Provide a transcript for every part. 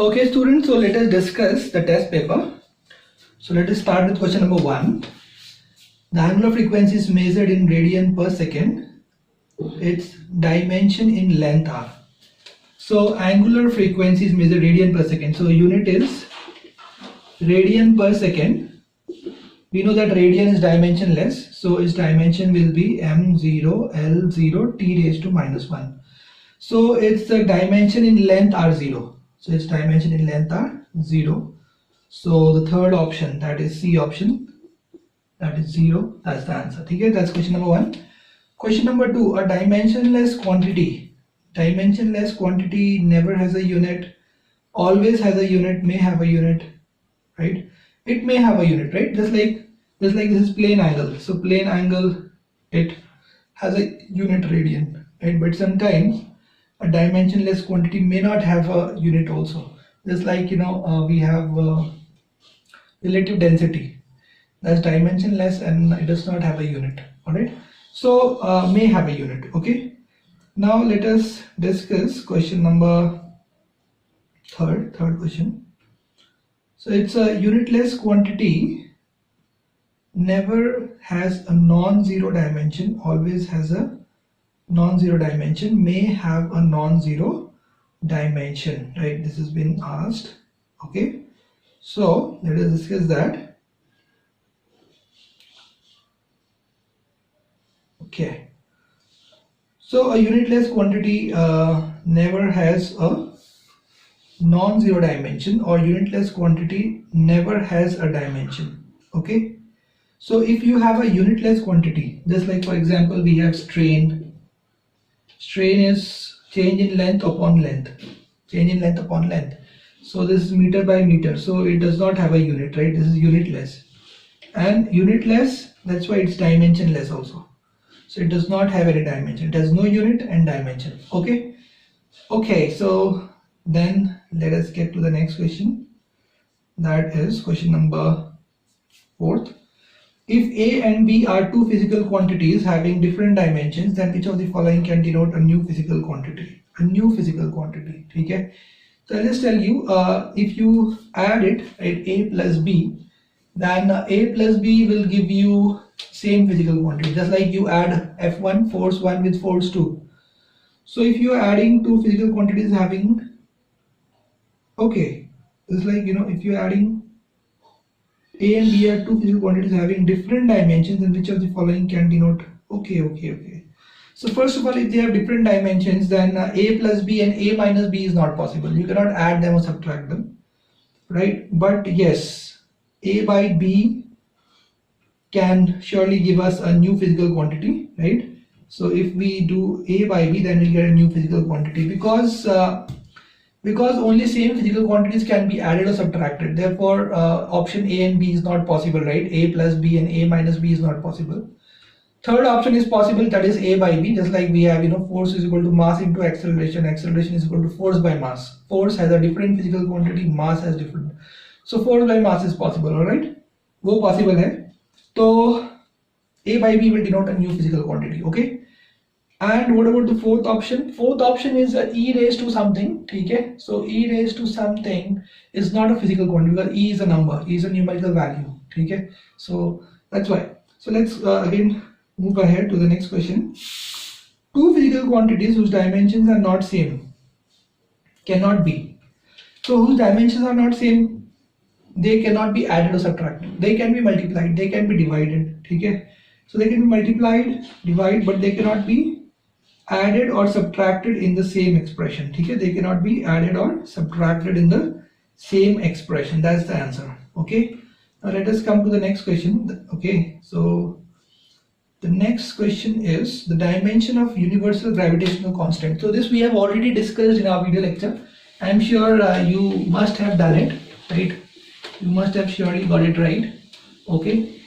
Okay students, so let us discuss the test paper. So let us start with question number 1. The angular frequency is measured in radian per second. Its dimension in length are. So angular frequency is measured radian per second. So unit is radian per second. We know that radian is dimensionless. So its dimension will be m0 l0 t raised to minus 1. So its dimension in length are 0. So its dimension in length are 0. So the third option, that is C option, that is 0. That's the answer. Okay, that's question number 1. Question number 2, a dimensionless quantity. Dimensionless quantity never has a unit, always has a unit, may have a unit, right? It may have a unit, right? Just like this is plane angle. So plane angle, it has a unit radian, right? But sometimes a dimensionless quantity may not have a unit also. Just like we have relative density, that's dimensionless and it does not have a unit. All right, so may have a unit. Okay, now let us discuss question number third question. So it's a unitless quantity, never has a non-zero dimension, always has a non-zero dimension, may have a non-zero dimension, right? This has been asked. Okay, so let us discuss that. Okay, so a unitless quantity never has a non-zero dimension, or unitless quantity never has a dimension. Okay, so if you have a unitless quantity, just like for example we have strain. Strain is change in length upon length, change in length upon length. So this is meter by meter, so it does not have a unit, right? This is unitless, and unitless, that's why it's dimensionless also. So it does not have any dimension, it has no unit and dimension. Okay, so then let us get to the next question. That is question number 4. If A and B are two physical quantities having different dimensions, then which of the following can denote a new physical quantity? A new physical quantity. Okay. So I'll just tell you, if you add it, right, A plus B, then A plus B will give you same physical quantity. Just like you add F1, force 1 with force 2. So if you are adding two physical quantities having, okay, it's like if you are adding A and B are two physical quantities having different dimensions, and which of the following can denote? Okay. So first of all, if they have different dimensions, then A plus B and A minus B is not possible. You cannot add them or subtract them, right? But yes, A by B can surely give us a new physical quantity, right? So if we do A by B, then we get a new physical quantity, because only same physical quantities can be added or subtracted. Therefore option A and B is not possible, right? A plus B and A minus B is not possible. Third option is possible, that is A by B. Just like we have force is equal to mass into acceleration, acceleration is equal to force by mass. Force has a different physical quantity, mass has different, so force by mass is possible. All right, wo possible hai. So A by B will denote a new physical quantity. Okay, and what about the fourth option? Fourth option is e raised to something. Okay, so e raised to something is not a physical quantity, because e is a number, e is a numerical value. Okay, so that's why. So let's again move ahead to the next question. Two physical quantities whose dimensions are not same cannot be. So whose dimensions are not same, they cannot be added or subtracted. They can be multiplied, they can be divided. Okay, so they can be multiplied, divided, but they cannot be added or subtracted in the same expression. Okay, they cannot be added or subtracted in the same expression. That's the answer. Okay, now let us come to the next question. Okay, so the next question is the dimension of universal gravitational constant. So this we have already discussed in our video lecture. I'm sure you must have done it, right? You must have surely got it right. Okay,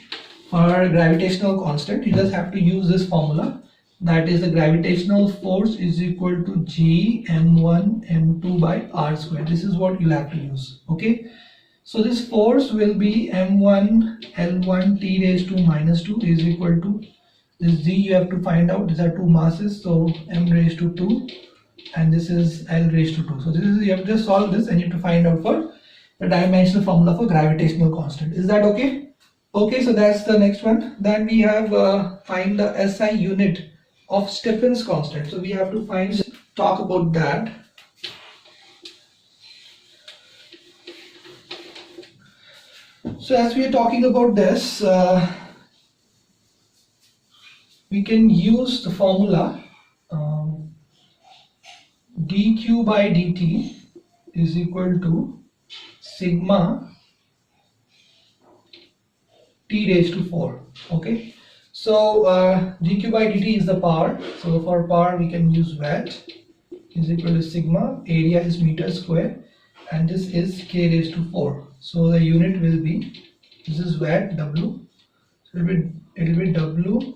for gravitational constant, you just have to use this formula. That is, the gravitational force is equal to G m1 m2 by r square. This is what you'll have to use. Okay, so this force will be m1 l1 t raised to minus 2 is equal to this G. You have to find out, these are two masses, so m raised to 2 and this is L raised to 2. So this is, you have to just solve this and you have to find out for the dimensional formula for gravitational constant. Is that okay? Okay, so that's the next one. Then we have find the SI unit of Stephen's constant. So we have to talk about that. So as we are talking about this, we can use the formula dq by dt is equal to sigma t raised to 4. Okay, so dq by dt is the power. So for power we can use watt is equal to sigma, area is meter square, and this is k raised to 4. So the unit will be, this is watt, W, so it will be W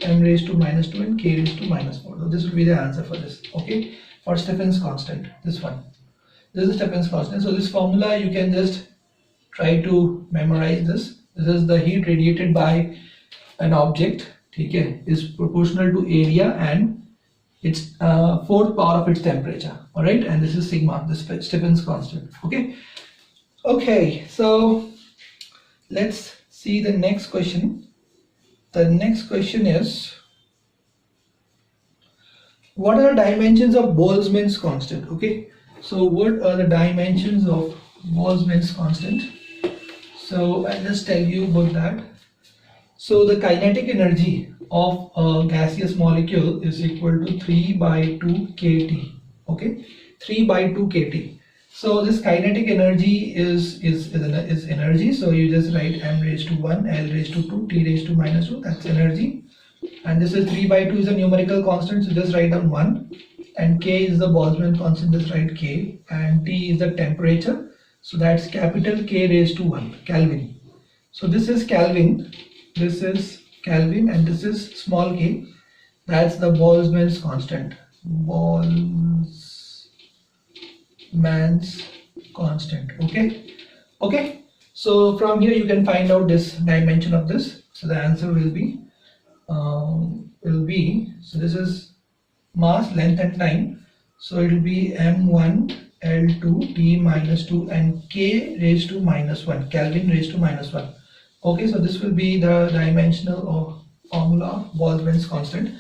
m raised to minus 2 and k raised to minus 4. So this will be the answer for this. Okay, for Stephen's constant, this one. This is Stephen's constant. So this formula you can just try to memorize this. This is the heat radiated by an object, okay, is proportional to area and its fourth power of its temperature. All right, and this is sigma, this Stephen's constant. Okay. Okay, so let's see the next question. The next question is, what are the dimensions of Boltzmann's constant? Okay, so what are the dimensions of Boltzmann's constant? So I'll just tell you about that. So the kinetic energy of a gaseous molecule is equal to 3 by 2 kT. Okay, 3 by 2 kT. So this kinetic energy is energy. So you just write m raised to 1, L raised to 2, T raised to minus 2. That's energy. And this is 3 by 2 is a numerical constant. So just write down 1. And K is the Boltzmann constant. Just write K. And T is the temperature. So that's capital K raised to 1, Kelvin. So this is Kelvin. This is Kelvin, and this is small k. That's the Boltzmann's constant. Boltzmann's constant. Okay. Okay. So from here you can find out this dimension of this. So the answer will be so this is mass, length, and time. So it will be m1 L2 T minus 2 and K raised to minus 1, Kelvin raised to minus 1. Okay, so this will be the dimensional formula of Boltzmann's constant.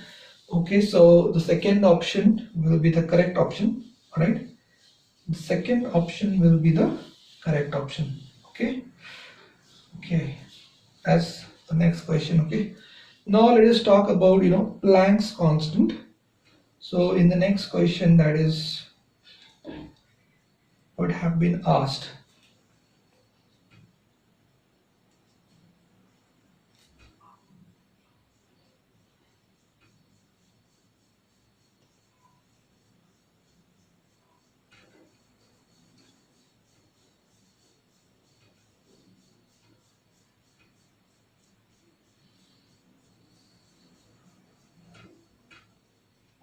Okay, so the second option will be the correct option. Alright, the second option will be the correct option. Okay, okay, that's the next question. Okay, now let us talk about Planck's constant. So in the next question, that is what have been asked.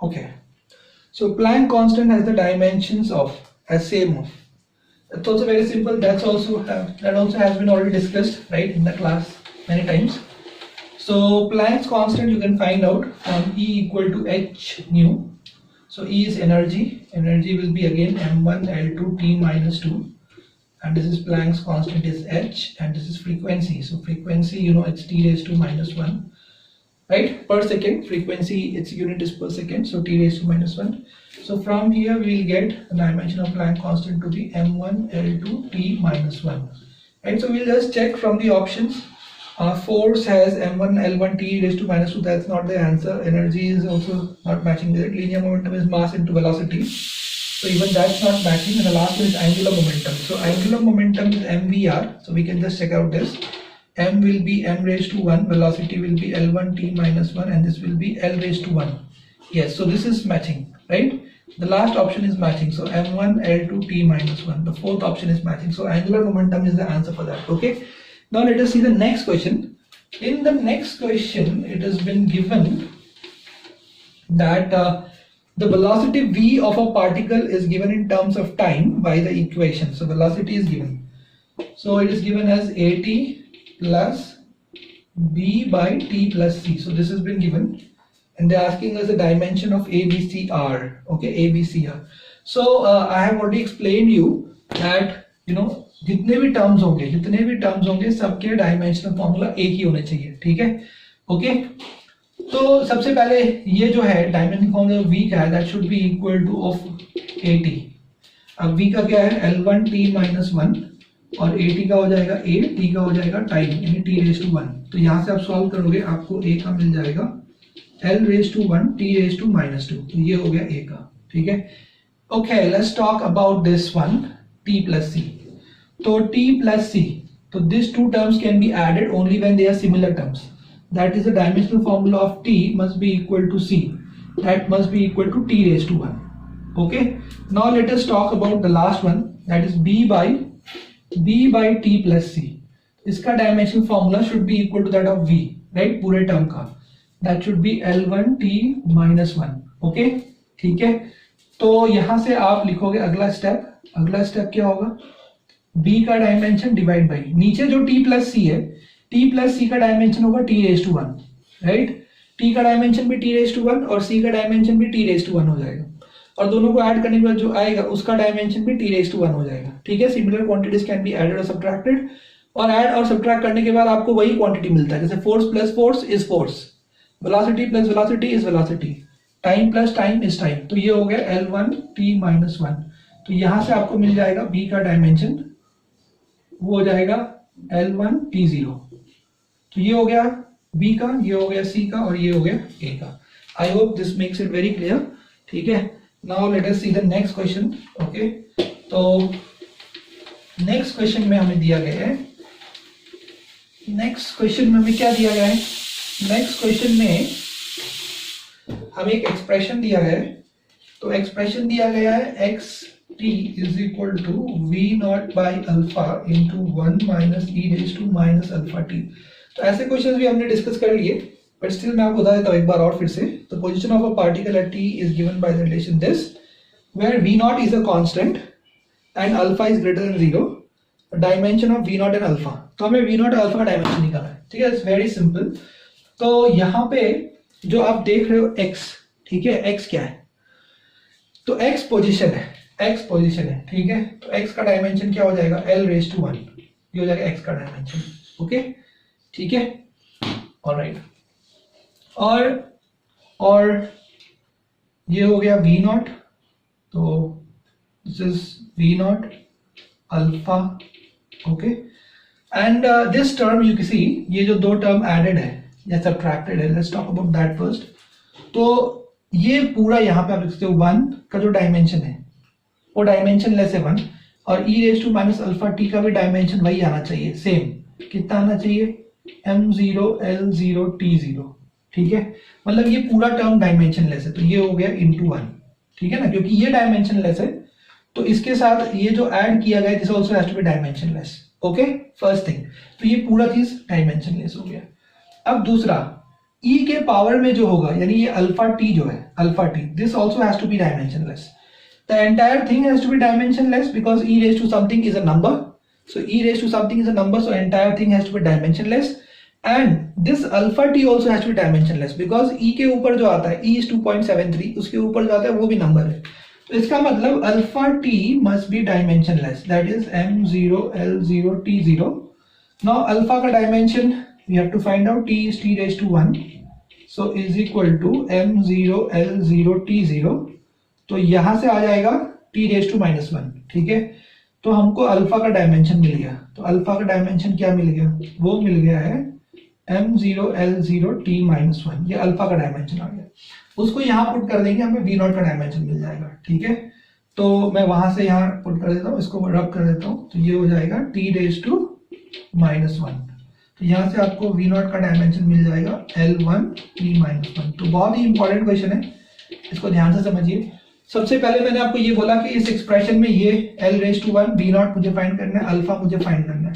Okay, so Planck constant has the dimensions of same of. It's also very simple. That also has been already discussed, right, in the class many times. So Planck's constant you can find out from E equal to h nu. So E is energy. Energy will be again m1 L2 T minus 2, and this is Planck's constant is h, and this is frequency. So frequency, it's T raised to minus 1. Right, per second. Frequency, its unit is per second, so T raised to minus 1. So from here we will get the dimension of Planck constant to be m1 L2 T minus 1. Right, so we'll just check from the options. Force has m1 L1 T raised to minus 2. That's not the answer. Energy is also not matching with it. Linear momentum is mass into velocity, so even that's not matching. And the last one is angular momentum. So angular momentum is mvr. So we can just check out this. M will be m raised to 1, velocity will be L1 T minus 1, and this will be L raised to 1. Yes, so this is matching, right? The last option is matching, so m1 L2 T minus 1. The fourth option is matching, so angular momentum is the answer for that. Okay, now let us see the next question. In the next question, it has been given that the velocity v of a particle is given in terms of time by the equation. So velocity is given. So it is given as at plus b by t plus c. So this has been given. and they're asking us the dimension of ABCR. Okay, ABCR. So I have already explained you that जितने भी terms होंगे सबके dimensional formula एक ही होने चाहिए, ठीक है। Okay, तो सबसे पहले ये जो है डायमेंशनल फॉर्मूला v का है, that should be equal two of AT। अब v का क्या है, L1t माइनस 1 और AT का हो जाएगा a, t का हो जाएगा टाइम यानी t रेज टू 1। तो यहाँ से आप सॉल्व करोगे आपको a का मिल जाएगा L raise to 1 t raise to minus 2, तो ये हो गया a का, ठीक है। Okay, let's talk about this one t plus c। तो t प्लस c, तो this two terms can be added only when they are similar terms, that is the dimensional formula of t must be equal to c, that must be equal to t raise to 1। Okay, now let us talk about the last one, that is b by t plus c। इसका dimensional formula should be equal to that of v, right, पूरे term का, that should be L1t minus 1। Okay, ठीक है। तो यहां से आप लिखोगे अगला स्टेप क्या होगा, b का डायमेंशन डिवाइड बाई नीचे जो t प्लस c है, t प्लस c का डायमेंशन होगा t raise to 1, right. t का डायमेंशन भी t रेज टू 1 और c का डायमेंशन भी t रेज टू 1 हो जाएगा, और दोनों को ऐड करने के बाद जो आएगा उसका डायमेंशन भी t रेज टू 1 हो जाएगा, ठीक है। Similar quantities can be added और सब्ट्रैक्टेड, और ऐड और सब्ट्रैक्ट करने के बाद आपको वही क्वांटिटी मिलता है, जैसे force plus force is force, velocity plus velocity is velocity, time plus time is time. तो ये हो गया L1t माइनस 1। तो यहां से आपको मिल जाएगा b का डायमेंशन, वो हो जाएगा L1t0। तो ये हो गया b का, ये हो गया c का, और ये हो गया a का। I hope this makes it very clear, ठीक है। Now let us see the next question. Okay, तो नेक्स्ट क्वेश्चन में हमें दिया गया है, नेक्स्ट क्वेश्चन में हमें क्या दिया गया है, नेक्स्ट क्वेश्चन में हमें एक एक्सप्रेशन दिया है। तो एक्सप्रेशन दिया गया है x t is equal to v naught by alpha into 1 minus e raise to minus alpha t। तो ऐसे क्वेश्चन भी हमने डिस्कस कर लिए, बट स्टिल मैं आपको बता देता हूँ एक बार और फिर से। तो position of a particle at t is given by the relation this, where v naught is a constant and alpha is greater than 0, dimension of v naught and alpha. तो हमें v नॉट अल्फा का dimension निकालना है, ठीक है, it's very simple. तो यहाँ पे जो आप देख रहे हो x, ठीक है, x क्या है, तो x पोजीशन है, ठीक है। तो x का डायमेंशन क्या हो जाएगा, L रेज टू 1, ये हो जाएगा x का डायमेंशन। ओके, ठीक है, ऑलराइट। और ये हो गया v नॉट, तो this is v naught alpha. Okay, and this term you see, ये जो दो टर्म एडेड है या सब्ट्रैक्टेड है, let's talk about that first. तो ये पूरा यहाँ पे आप लिख सकते हो 1 का जो डायमेंशन है वो डायमेंशन लेस है 1, और e raise to minus alpha t का भी डायमेंशन वही आना चाहिए, सेम। कितना आना चाहिए, m0 l0 t0, ठीक है। मतलब ये पूरा टर्म डायमेंशन लेस है, तो ये हो गया इंटू 1, ठीक है ना, क्योंकि ये डायमेंशन लेस है तो इसके साथ ये जो ऐड किया गया this also has to be dimensionless. Okay, first thing, तो ये पूरा चीज डायमेंशन लेस हो गया। अब दूसरा, e के पावर में जो होगा यानी ये अल्फा t जो है, alpha t, this also has to be dimensionless. The entire thing has to be dimensionless because e raise to something is a number, so e raised to something is a number, so entire thing has to be dimensionless, and this alpha t also has to be dimensionless because e के ऊपर जो आता है e is 2.73, उसके ऊपर जो आता है वो भी नंबर है। तो इसका मतलब alpha t must be dimensionless, that is m0 l0 t0। now alpha का dimension we have to find out, t is t raised to 1, so is equal to m0 l0 t0। तो यहां से आ जाएगा t raised to minus 1, ठीक है। तो हमको alpha का डायमेंशन मिल गया, तो अल्फा का डायमेंशन क्या मिल गया, वो मिल गया है m0 l0 t माइनस 1, ये अल्फा का डायमेंशन आ गया। उसको यहाँ पुट कर देंगे, हमें v नॉट का डायमेंशन मिल जाएगा, ठीक है। तो मैं वहां से यहाँ पुट कर देता हूँ, इसको रब कर देता हूँ, तो ये हो जाएगा t रेज टू माइनस 1। तो यहाँ से आपको v नॉट का डायमेंशन मिल जाएगा L1 t माइनस 1। तो बहुत ही इंपॉर्टेंट क्वेश्चन है, इसको ध्यान से समझिए। सबसे पहले मैंने आपको ये बोला कि इस एक्सप्रेशन में ये L raise to 1 v naught मुझे फाइंड करना है, अल्फा मुझे फाइंड करना है,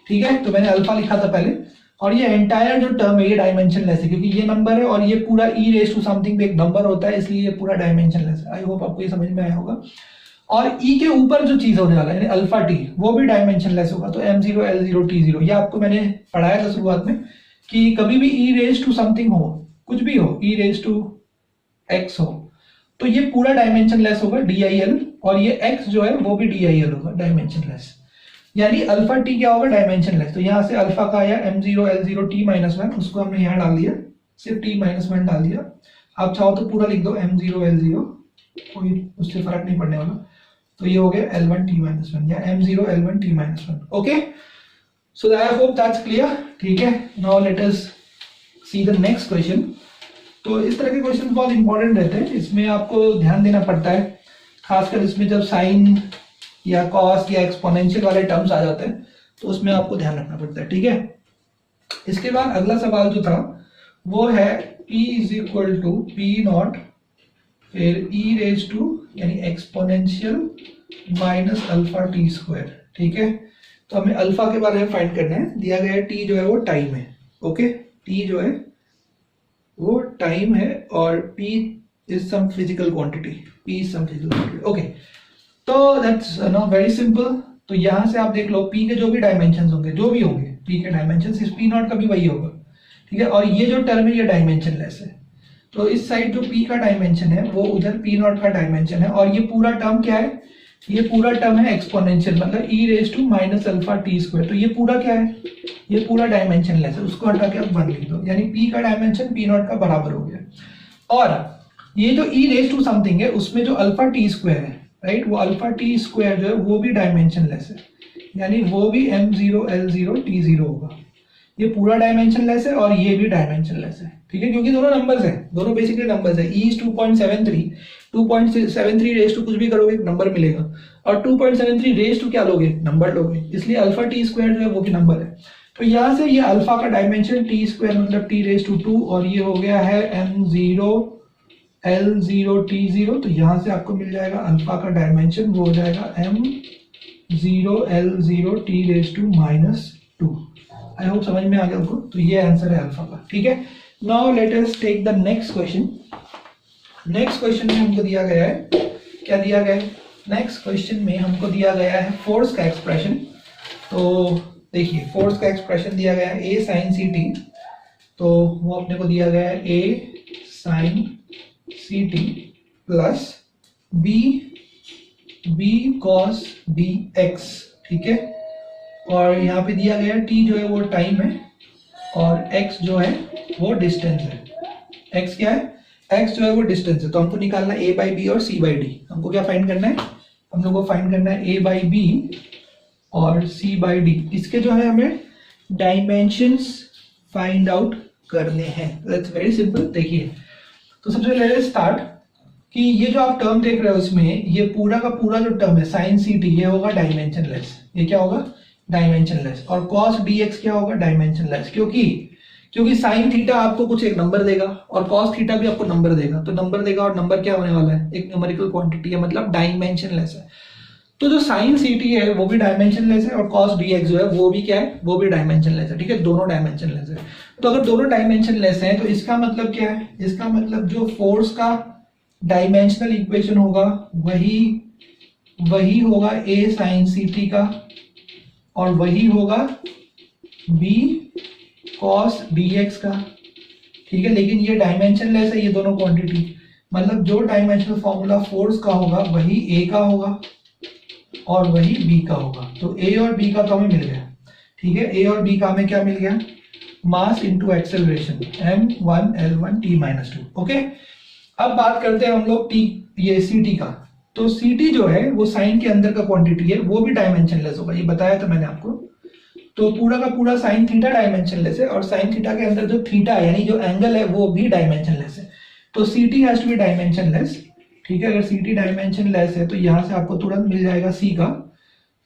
ठीक है। तो मैंने अल्फा लिखा था पहले, और ये एंटायर जो टर्म है ये डायमेंशनलेस है क्योंकि ये नंबर है और ये पूरा e रेज टू समथिंग पे एक नंबर होता है, इसलिए ये पूरा डायमेंशनलेस है। आई होप आपको ये समझ में आया होगा। और e के ऊपर जो चीज होने वाला है यानी अल्फा t, वो भी डायमेंशनलेस होगा, तो m0 l0 t0। ये आपको मैंने पढ़ाया था शुरुआत में कि कभी भी e रेज टू समथिंग हो, कुछ भी हो, e रेज टू x हो, तो ये पूरा डायमेंशन लेस होगा DIL, और ये x जो है वो भी DIL होगा, डायमेंशन लेस। यानी अल्फा t क्या होगा, डायमेंशन लेस। तो यहाँ से अल्फा का आया m0 L0 t-1, उसको हमने यहाँ डाल दिया, सिर्फ t-1 डाल दिया। आप चाहो तो पूरा लिख दो m0 L0, कोई उससे फर्क नहीं पड़ने वाला। तो ये हो गया L1 t-1 या m0 L1 t-1। Okay, so I hope that's clear. ठीक है, now let us C the next question. तो इस तरह के क्वेश्चन बहुत इंपॉर्टेंट रहते हैं, इसमें आपको ध्यान देना पड़ता है, खासकर इसमें जब साइन या कॉस या एक्सपोनेंशियल वाले टर्म्स आ जाते हैं तो उसमें आपको ध्यान रखना पड़ता है। ठीक है, इसके बाद अगला सवाल जो था वो है p is equal to p naught फिर e रेज टू यानी exponential minus alpha t square. ठीक है, तो हमें अल्फा के बारे में फाइंड करना है। दिया गया t जो है वो टाइम है। ओके, t जो है वो टाइम है और p is some physical quantity, p is some physical quantity. Okay, तो दैट्स नो वेरी सिंपल। तो यहां से आप देख लो p के जो भी डायमेंशन होंगे, जो भी होंगे p के डायमेंशन, इस p नॉट का भी वही होगा। ठीक है, और ये जो टर्म है ये डायमेंशन लेस है, तो इस साइड जो p का डायमेंशन है वो उधर p नॉट का डायमेंशन है, और ये पूरा टर्म क्या है, ये पूरा टर्म है एक्सपोनेंशियल, मतलब e raise to minus alpha t square. तो ये पूरा क्या है, ये पूरा डायमेंशन लेस है, उसको हटा के आप 1 लिख दो, यानी p का डायमेंशन p नॉट का बराबर हो गया। और ये जो e रेज टू समथिंग है उसमें जो अल्फा टी स्क्वायर है, राइट, वो अल्फा टी स्क्वायर जो है वो भी डायमेंशन लेस है, यानी वो भी m0 L0 t0 होगा। ये पूरा डायमेंशन लेस है और ये भी डायमेंशन लेस है। ठीक है, क्योंकि दोनों नंबर्स हैं, दोनों बेसिकली नंबर्स है। e इज 2.73 रेज टू कुछ भी करोगे नंबर मिलेगा, और 2.73 रेज टू क्या लोगे, नंबर लोगे, इसलिए अल्फा टी स्क्वायर जो है वो भी नंबर है। तो यहाँ से ये अल्फा का डायमेंशन टी स्क्वायर मतलब t रेज टू 2, और ये हो गया है m0 L0 t0। तो यहाँ से आपको मिल जाएगा अल्फा का डायमेंशन, वो हो जाएगा m0 L0 t raise to -2। I hope समझ में आ गया आपको। तो ये आंसर है अल्फा का। ठीक है, now let us take the next question. Next question में हमको दिया गया है, क्या दिया गया है, नेक्स्ट क्वेश्चन में हमको दिया गया है फोर्स का एक्सप्रेशन। तो देखिए, फोर्स का एक्सप्रेशन दिया गया है a sin ct, तो वो अपने को दिया गया है a sin ct plus b cos dx। ठीक है, और यहाँ पे दिया गया t जो है वो टाइम है और x जो है वो डिस्टेंस है। x क्या है, x जो है वो डिस्टेंस है। तो हमको निकालना है a बाई बी और c बाई डी। हमको क्या फाइंड करना है, हम लोग को फाइंड करना है a बाई बी और c बाई डी। इसके जो है हमें डायमेंशंस फाइंड आउट करने हैं। That's very simple. देखिए, तो सबसे पहले लेट्स स्टार्ट कि ये जो आप टर्म देख रहे हो इसमें, ये पूरा का पूरा जो टर्म है साइन ct, ये होगा डायमेंशन लेस। ये क्या होगा, डायमेंशन लेस। और cos dx क्या होगा, डायमेंशन लेस, क्योंकि साइन थीटा आपको कुछ एक नंबर देगा और कॉस थीटा भी आपको नंबर देगा। तो नंबर देगा और नंबर क्या होने वाला है, एक न्यूमेरिकल क्वांटिटी है, मतलब डायमेंशन लेस है। तो जो साइन ct है वो भी डायमेंशन लेस है और cos dx जो है वो भी क्या है, वो भी डायमेंशन लेस है। ठीक है, दोनों डायमेंशन लेस है। तो अगर दोनों डायमेंशन लेस है तो इसका मतलब क्या है, इसका मतलब जो फोर्स का डायमेंशनल इक्वेशन होगा वही होगा a sin ct का, और वही होगा b cos dx का। ठीक है, लेकिन ये डायमेंशन लेस है, ये दोनों क्वांटिटी, मतलब जो डायमेंशनल फॉर्मूला फोर्स का होगा वही a का होगा और वही b का होगा। तो a और b का तो हमें मिल गया। ठीक है, a और b का हमें क्या मिल गया, मास into acceleration m1 L1 t-2। Okay, अब बात करते हैं हम लोग ये ct का। तो ct जो है वो साइन के अंदर का क्वांटिटी है, वो भी डायमेंशन लेस होगा, ये बताया था मैंने आपको। तो पूरा का पूरा साइन थीटा डायमेंशन लेस है, और साइन थीटा के अंदर जो थीटा यानी जो एंगल है वो भी डायमेंशन लेस है। तो ct has to be dimensionless. ठीक है, अगर ct डायमेंशन लेस है तो यहाँ से आपको तुरंत मिल जाएगा c का,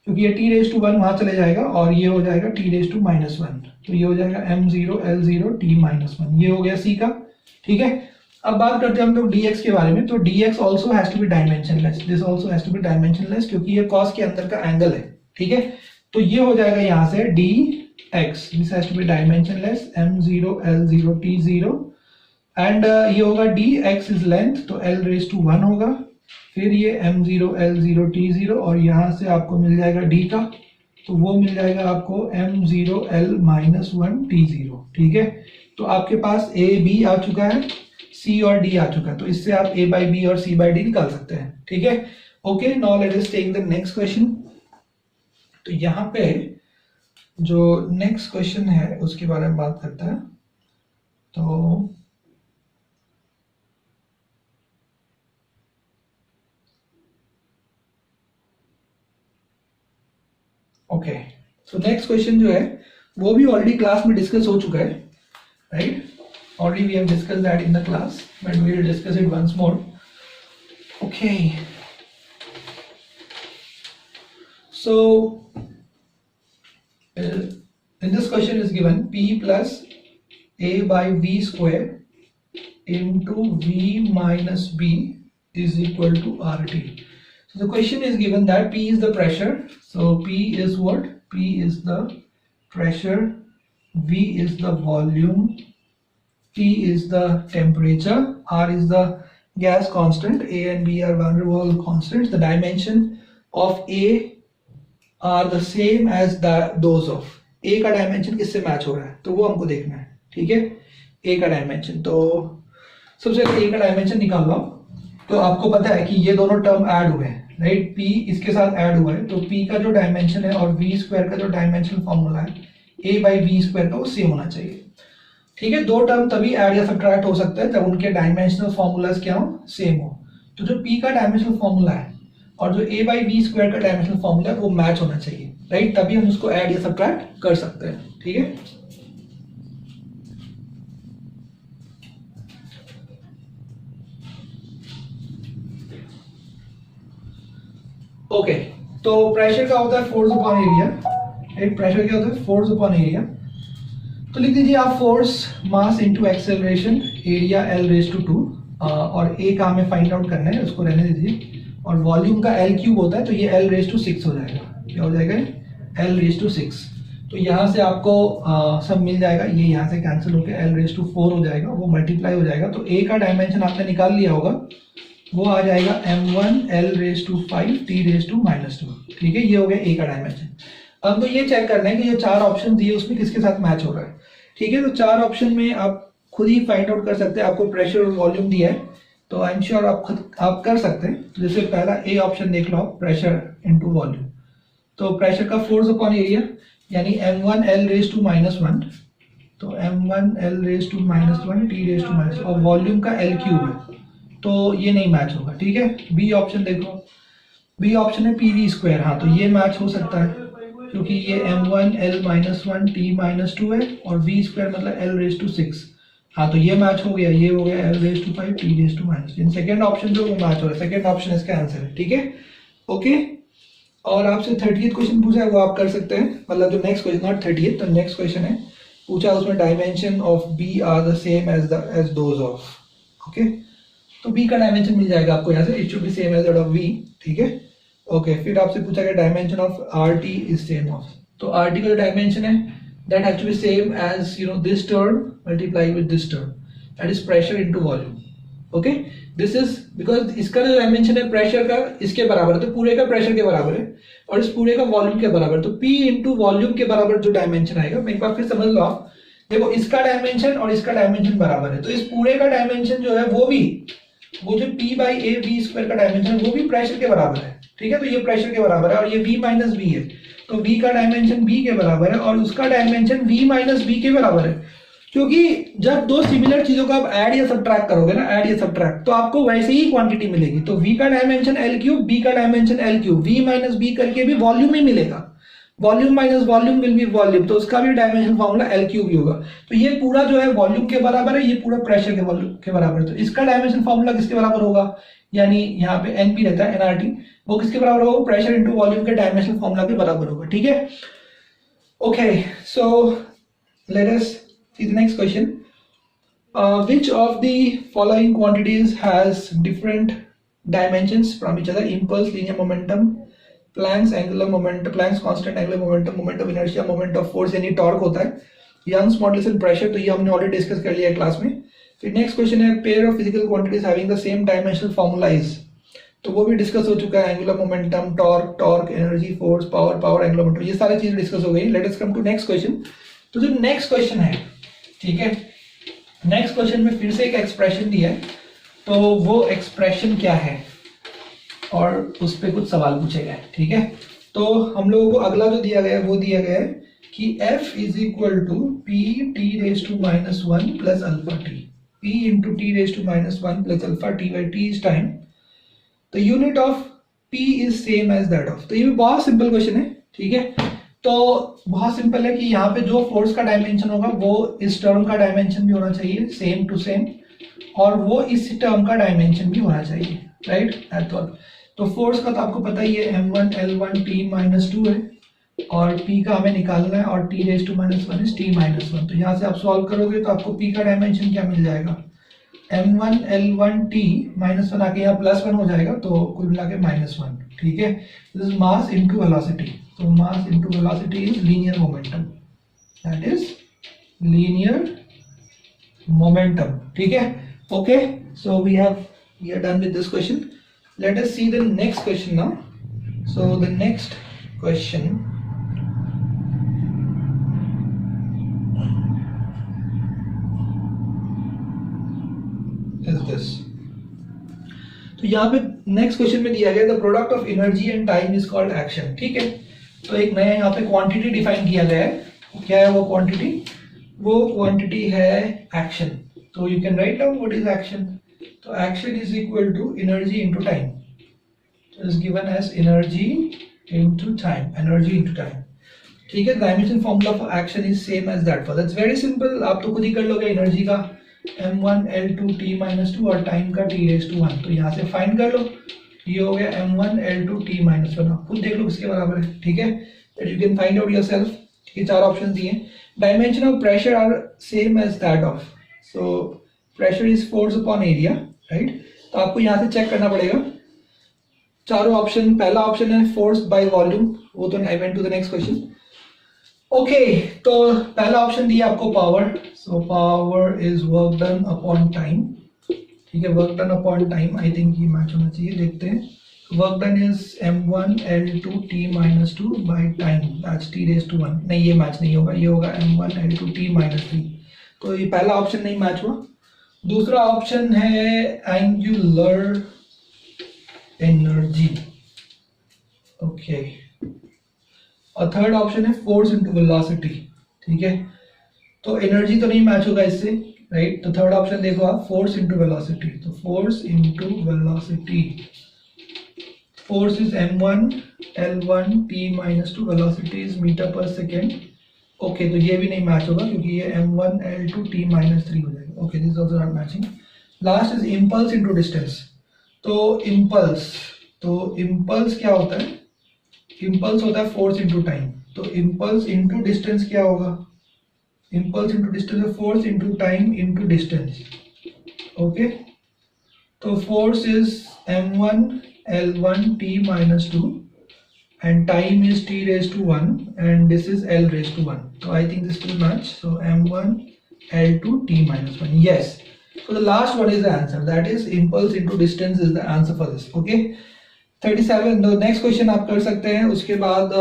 क्योंकि ये t रेज टू 1 वहां चले जाएगा और ये हो जाएगा t रेज टू -1। तो ये हो जाएगा m0 L0 t-1, ये हो गया c का। ठीक है, अब बात करते हैं हम लोग dx के बारे में। तो dx also has to be dimensionless, this also has to be dimensionless, क्योंकि ये cos के अंदर का एंगल है। ठीक है, तो ये हो जाएगा यहाँ से dx, this has to be dimensionless m0 L0 t0, and ये होगा dx इज लेंथ, तो L रेज टू 1 होगा, फिर ये m0 L0 t0, और यहाँ से आपको मिल जाएगा d का, तो वो मिल जाएगा आपको m0 L -1 t0। ठीक है, तो आपके पास ए बी आ चुका है, सी और डी आ चुका है, तो इससे आप ए बाई बी और सी बाई डी निकाल सकते हैं, ठीक है। Okay, now let us take the next question. तो यहाँ पे जो नेक्स्ट क्वेश्चन है उसके बारे में बात करता है। तो ओके, सो नेक्स्ट क्वेश्चन जो है वो भी ऑलरेडी क्लास में डिस्कस हो चुका है, right? Already we have discussed that in the class, but we will discuss it once more. Okay. So, in this question is given P plus A by V square into V minus B is equal to RT. So the question is given that P is the pressure. So P is what? P is the pressure, V is the volume, T is the temperature, R is the gas constant, A and B are van der Waals constants. The dimension of A are the same as those of A का dimension किससे match हो रहा है, तो वो हमको देखना है, ठीक है। A का dimension, तो सबसे पहले A का dimension निकाल लो। तो आपको पता है कि ये दोनों टर्म ऐड हुए हैं, राइट? P इसके साथ ऐड हुआ है, तो P का जो डायमेंशन है और V स्क्वायर का जो डायमेंशनल फॉर्मूला है A बाई V स्क्वायर का वो सेम होना चाहिए, ठीक है। दो टर्म तभी ऐड या सब्ट्रैक्ट हो सकता है जब उनके डायमेंशनल फॉर्मूलाज क्या हो, सेम हो। तो जो P का डायमेंशनल फॉर्मूला है और जो A बाई V स्क्वायर का डायमेंशनल फॉर्मूला है वो मैच होना चाहिए, राइट? तभी हम उसको ऐड या सब्ट्रैक्ट कर सकते हैं, ठीक है। ओके, तो प्रेशर का होता है force upon area, right? Pressure क्या होता है? Force upon area. तो लिख दीजिए आप force mass into acceleration area L raise to 2, और A का हमें फाइंड आउट करना है, उसको रहने दीजिए। और वॉल्यूम का L क्यूब होता है, तो ये L रेज टू 6 हो जाएगा। क्या हो जाएगा? L raise to 6। तो यहाँ से आपको सब मिल जाएगा, ये यहाँ से कैंसिल होकर L रेज टू 4 हो जाएगा, वो मल्टीप्लाई हो जाएगा। तो A का डायमेंशन आपने निकाल लिया होगा, वो आ जाएगा m1 L raise to 5 T raise to -2, ठीक है। ये हो गया A का डायमेंशन। अब तो ये चेक करना है कि ये चार ऑप्शन दिए उसमें किसके साथ मैच हो रहा है, ठीक है। तो चार ऑप्शन में आप खुद ही फाइंड आउट कर सकते हैं। आपको प्रेशर और वॉल्यूम दिया है, तो आई एम श्योर आप खुद आप कर सकते हैं। तो जैसे पहला ए ऑप्शन देख लो, प्रेशर इनटू वॉल्यूम। तो प्रेशर का फोर्स अपॉन एरिया यानी m1 L रेज टू -1, तो m1 L raise to -1 T raise to -, और वॉल्यूम का L क्यूब है, तो ये नहीं मैच होगा, ठीक है। बी ऑप्शन देखो, बी ऑप्शन है PV स्क्वायर, हाँ तो ये मैच हो सकता है क्योंकि ये m1 L -1 T -2 है और V स्क्वायर मतलब L रेज टू 6, हाँ तो ये मैच हो गया। ये हो गया L raise to 5 T raise to -, second option जो वो मैच हो रहा है, सेकेंड ऑप्शन इसका आंसर है, ठीक है। ओके, और आपसे 30th क्वेश्चन पूछा है वो आप कर सकते हैं, मतलब जो नेक्स्ट क्वेश्चन, नॉट 30th, तो नेक्स्ट क्वेश्चन है पूछा, उसमें dimension of B are the same as those of, okay. तो B का डायमेंशन मिल जाएगा आपको यहाँ से, it should be same as that of V, ठीक है। ओके, फिर आपसे पूछा गया dimension of RT is same of, तो RT का जो डायमेंशन है that has to be same as you know this term multiply with this term, that is pressure into volume, okay. This is because इसका जो dimension है pressure का इसके बराबर है, तो पूरे का प्रेशर के बराबर है और इस पूरे का वॉल्यूम के बराबर, तो P इंटू वॉल्यूम के बराबर जो डायमेंशन आएगा, मैं एक बार फिर समझ लो आप, देखो इसका डायमेंशन और इसका डायमेंशन बराबर है, तो इस पूरे का डायमेंशन जो है वो भी, वो जो P by A V square का डायमेंशन वो भी प्रेशर के बराबर है, ठीक है। तो ये प्रेशर के बराबर है और ये V माइनस B है, तो V का डायमेंशन B के बराबर है और उसका डायमेंशन V माइनस B के बराबर है, क्योंकि जब दो सिमिलर चीजों को आप ऐड या सब्ट्रैक्ट करोगे ना, ऐड या सब्ट्रैक्ट, तो आपको वैसे ही क्वांटिटी मिलेगी। तो V का डायमेंशन L क्यूब, B का dimension L cube, V minus B करके भी वॉल्यूम ही मिलेगा, volume minus volume will be volume, तो उसका भी डायमेंशन फॉर्मूला L क्यूब ही होगा। तो ये पूरा जो है वॉल्यूम के बराबर है, ये पूरा प्रेशर के वॉल्यूम के बराबर है, तो इसका डायमेंशन फॉर्मूला किसके बराबर होगा, यानी यहाँ पे NP रहता है NRT, वो किसके बराबर होगा, प्रेशर इनटू वॉल्यूम के डायमेंशन फॉर्मूला के बराबर होगा, ठीक है। Okay, so let us C the next question. Which of the following quantities has different dimensions from each other? Impulse, linear momentum, Planck's angular momentum, Planck's constant angular momentum, moment of inertia, moment of force यानी torque होता है, Young's modulus and pressure, तो ये हमने already discuss कर लिया है class में। फिर नेक्स्ट क्वेश्चन है pair of physical quantities having the same dimensional formula is, तो वो भी डिस्कस हो चुका है, angular momentum, torque, torque, energy, force, power, power, angular momentum, ये सारी चीजें डिस्कस हो गई। Let us come to next question. तो जो नेक्स्ट क्वेश्चन है, ठीक है, नेक्स्ट क्वेश्चन में फिर से एक एक्सप्रेशन दिया है, तो वो एक्सप्रेशन क्या है और उस पर कुछ सवाल पूछे गए, ठीक है। तो हम लोगों को अगला जो दिया गया है वो दिया गया है कि f is equal to p t raise to minus one plus alpha t, p into t raise to minus one plus alpha t by t is time, तो unit of p is same as that of. तो ये भी बहुत simple question है, ठीक है। तो बहुत सिंपल है कि यहाँ पे जो फोर्स का डायमेंशन होगा वो इस टर्म का डायमेंशन भी होना चाहिए सेम टू सेम, और वो इस टर्म का डायमेंशन भी होना चाहिए, राइट, दैट्स ऑल। तो फोर्स का तो आपको पता ही है m1 l1 t minus to है, और p का हमें निकालना है, और t raise to minus one is t minus one. तो यहाँ से आप सॉल्व करोगे तो आपको p का डायमेंशन क्या मिल जाएगा, m1 l1 t minus one आके यहाँ प्लस वन हो जाएगा, तो कुल मिला के माइनस वन, ठीक है। This is mass into velocity, तो mass into velocity is linear momentum, that is linear momentum, ठीक है। Okay, so we are done with this question. Let us see the next question now. So the next question is this. तो यहाँ पे next question में दिया गया the product of energy and time is called action, ठीक है। तो एक नया यहाँ पे क्वांटिटी डिफाइन किया गया है। क्या है वो क्वांटिटी? वो क्वांटिटी है एक्शन। तो you can write down what is action. तो action is equal to energy into time, is given as energy into time, energy into time, ठीक है। Dimension formula for action is same as that for, that's very simple, आप तो खुद ही कर लोगे। Energy का m1 l2 t minus to और time का t रेज टू वन, तो यहाँ से फाइंड कर लो। ये हो गया m1 l2 t minus one, आप खुद देख लो किसके बराबर है, ठीक है। That you can find out yourself. ये चार ऑप्शन दिए। Dimension of pressure are same as that of, so pressure is force upon area, right. तो आपको यहाँ से चेक करना पड़ेगा चारों ऑप्शन। पहला ऑप्शन है फोर्स बाय वॉल्यूम, वो तो I went to the next question. Okay, तो पहला ऑप्शन दिया आपको power, so power is work done upon time, ठीक है। Work done upon time, I think ये मैच होना चाहिए, देखते हैं। Work done is m1 l2 t minus two by time, that's t raise to one. नहीं, ये मैच नहीं होगा, ये होगा m1 l2 t minus three. तो ये पहला ऑप्शन नहीं मैच हुआ। दूसरा ऑप्शन है एंगुलर एनर्जी, ओके। और थर्ड ऑप्शन है फोर्स इनटू वेलोसिटी, ठीक है। तो एनर्जी तो नहीं मैच होगा इससे, राइट। तो थर्ड ऑप्शन देखो आप, फोर्स इनटू वेलोसिटी। तो force into velocity, force is m1 l1 t minus two, velocity is metre per second. Okay, तो ये भी नहीं मैच होगा क्योंकि ये m1 l2 t minus three हो जाएगा। Okay, this is also not matching. Last is impulse into distance. तो इम्पल्स क्या होता है? इम्पल्स होता है फोर्स इनटू टाइम। तो इम्पल्स इनटू डिस्टेंस क्या होगा? इम्पल्स इनटू डिस्टेंस है force into time into distance, okay. तो force is m1 l1 t minus 2 and time is t raised to 1 and this is l raised to 1. So I think this will match. So m1 l2 t minus 1. Yes. So the last one is the answer. That is impulse into distance is the answer for this. Okay. 37. The next question आप कर सकते हैं। उसके बाद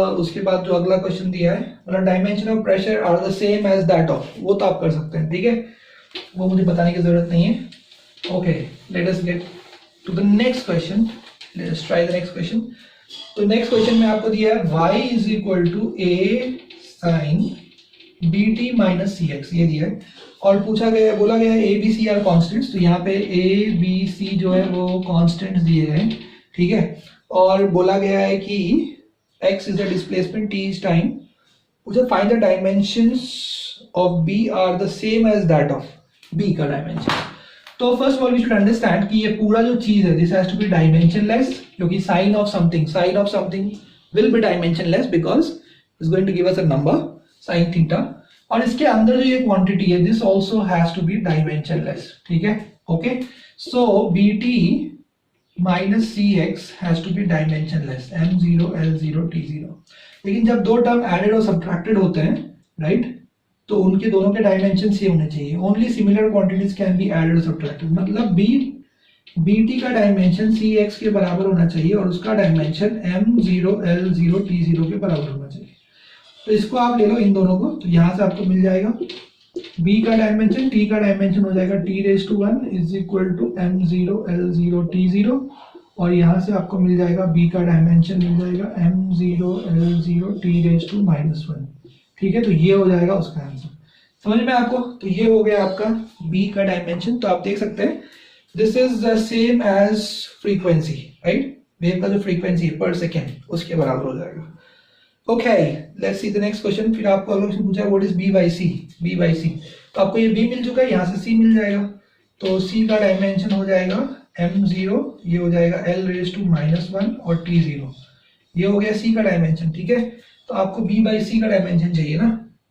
जो अगला question दिया है, मतलब dimension of pressure are the same as that of, वो तो आप कर सकते हैं, ठीक है। वो मुझे बताने की जरूरत नहीं है। Okay, let us get to the next question. Let's try the next question. तो नेक्स्ट क्वेश्चन में आपको दिया है y is equal to a sin bt minus c x, ये दिया है। और बोला गया है a b c are constants. तो यहाँ पे ए बी सी जो है वो कॉन्स्टेंट्स दिए गए हैं, ठीक है। और बोला गया है कि x is the displacement, t is time. मुझे find the dimensions of b are the same as that of b का डायमेंशन। तो first of all we should understand कि ये पूरा जो चीज है this has to be dimensionless, क्योंकि sine of something will be dimensionless because is going to give us a number sine theta. और इसके अंदर जो ये क्वांटिटी है this also has to be dimensionless, ठीक है। Okay, so bt minus c x has to be dimensionless, m0 l0 t0। लेकिन जब दो टर्म एडेड और सब्ट्रैक्टेड होते हैं, राइट, तो उनके दोनों के डायमेंशन सेम होने चाहिए। Only similar quantities can be added और सब्ट्रैक्टेड। मतलब bt का डायमेंशन cx के बराबर होना चाहिए और उसका डायमेंशन m0 l0 t0 के बराबर होना चाहिए। तो इसको आप ले लो इन दोनों को, तो यहां से आपको मिल जाएगा b का डायमेंशन, t का डायमेंशन हो जाएगा t⁻1 is equal to m0 l0 t0, और यहाँ से आपको मिल जाएगा b का डायमेंशन मिल जाएगा m0 l0 t⁻1। ठीक है, तो ये हो जाएगा उसका आंसर। समझ में आपको? तो ये हो गया आपका b का डायमेंशन। तो आप देख सकते हैं this is the same as frequency, right? Wave का जो फ्रीक्वेंसी है पर सेकेंड उसके बराबर हो जाएगा। Okay, let's see the next question. फिर आपको अगर पूछा what is b by c, b by c, तो आपको ये b मिल चुका है, यहाँ से c मिल जाएगा। तो c का डायमेंशन हो जाएगा m0, ये हो जाएगा l⁻⁻1 और t0, ये हो गया c का डायमेंशन। ठीक है, तो आपको b बाई सी का डायमेंशन चाहिए ना,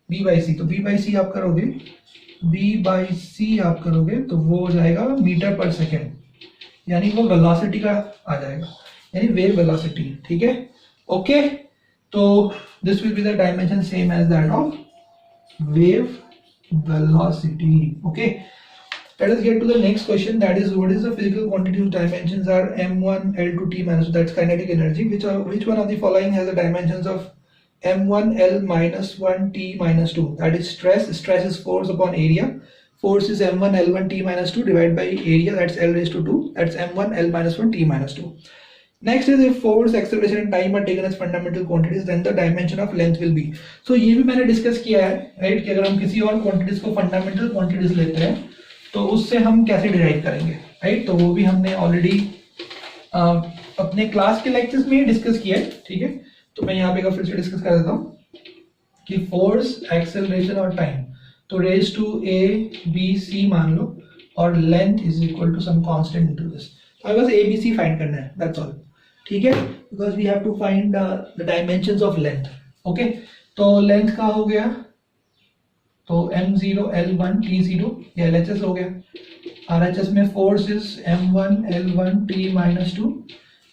b बाई सी। तो b बाई सी आप करोगे, b बाई सी आप करोगे तो वो हो जाएगा मीटर पर सेकेंड, यानी वो वेलोसिटी का आ जाएगा, यानी वेव वेलोसिटी। ठीक है, ओके, तो this will be the dimension same as that of wave velocity. Okay, let us get to the next question, that is what is the physical quantity whose dimensions are m1 l2 t minus, that's kinetic energy. Which one of the following has the dimensions of m1 l minus 1 t minus 2? That is stress. Stress is force upon area. Force is m1 l1 t minus 2 divided by area, that's l⁻², that's m1 l minus 1 t minus 2. Next is if force, acceleration and time are taken as fundamental quantities, then the dimension of length will be. So ये भी मैंने discuss किया है, right, कि अगर हम किसी और क्वांटिटीज को फंडामेंटल क्वांटिटीज लेते हैं तो उससे हम कैसे डिराइव करेंगे, राइट? तो वो भी हमने ऑलरेडी अपने क्लास के लेक्चर्स में ही डिस्कस किया है। ठीक है, तो मैं यहाँ पे फिर से डिस्कस कर देता हूँ कि फोर्स, एक्सेलरेशन और टाइम, तो raise to a b c मान लो, और length is equal to some constant into this. तो बस a b c फाइंड करना है, दैट्स ऑल। ठीक है, because we have to find the dimensions of length. Okay, तो लेंथ का हो गया, तो m0 l1 t0, ये LHS हो गया। RHS में force is m1 l1 t minus 2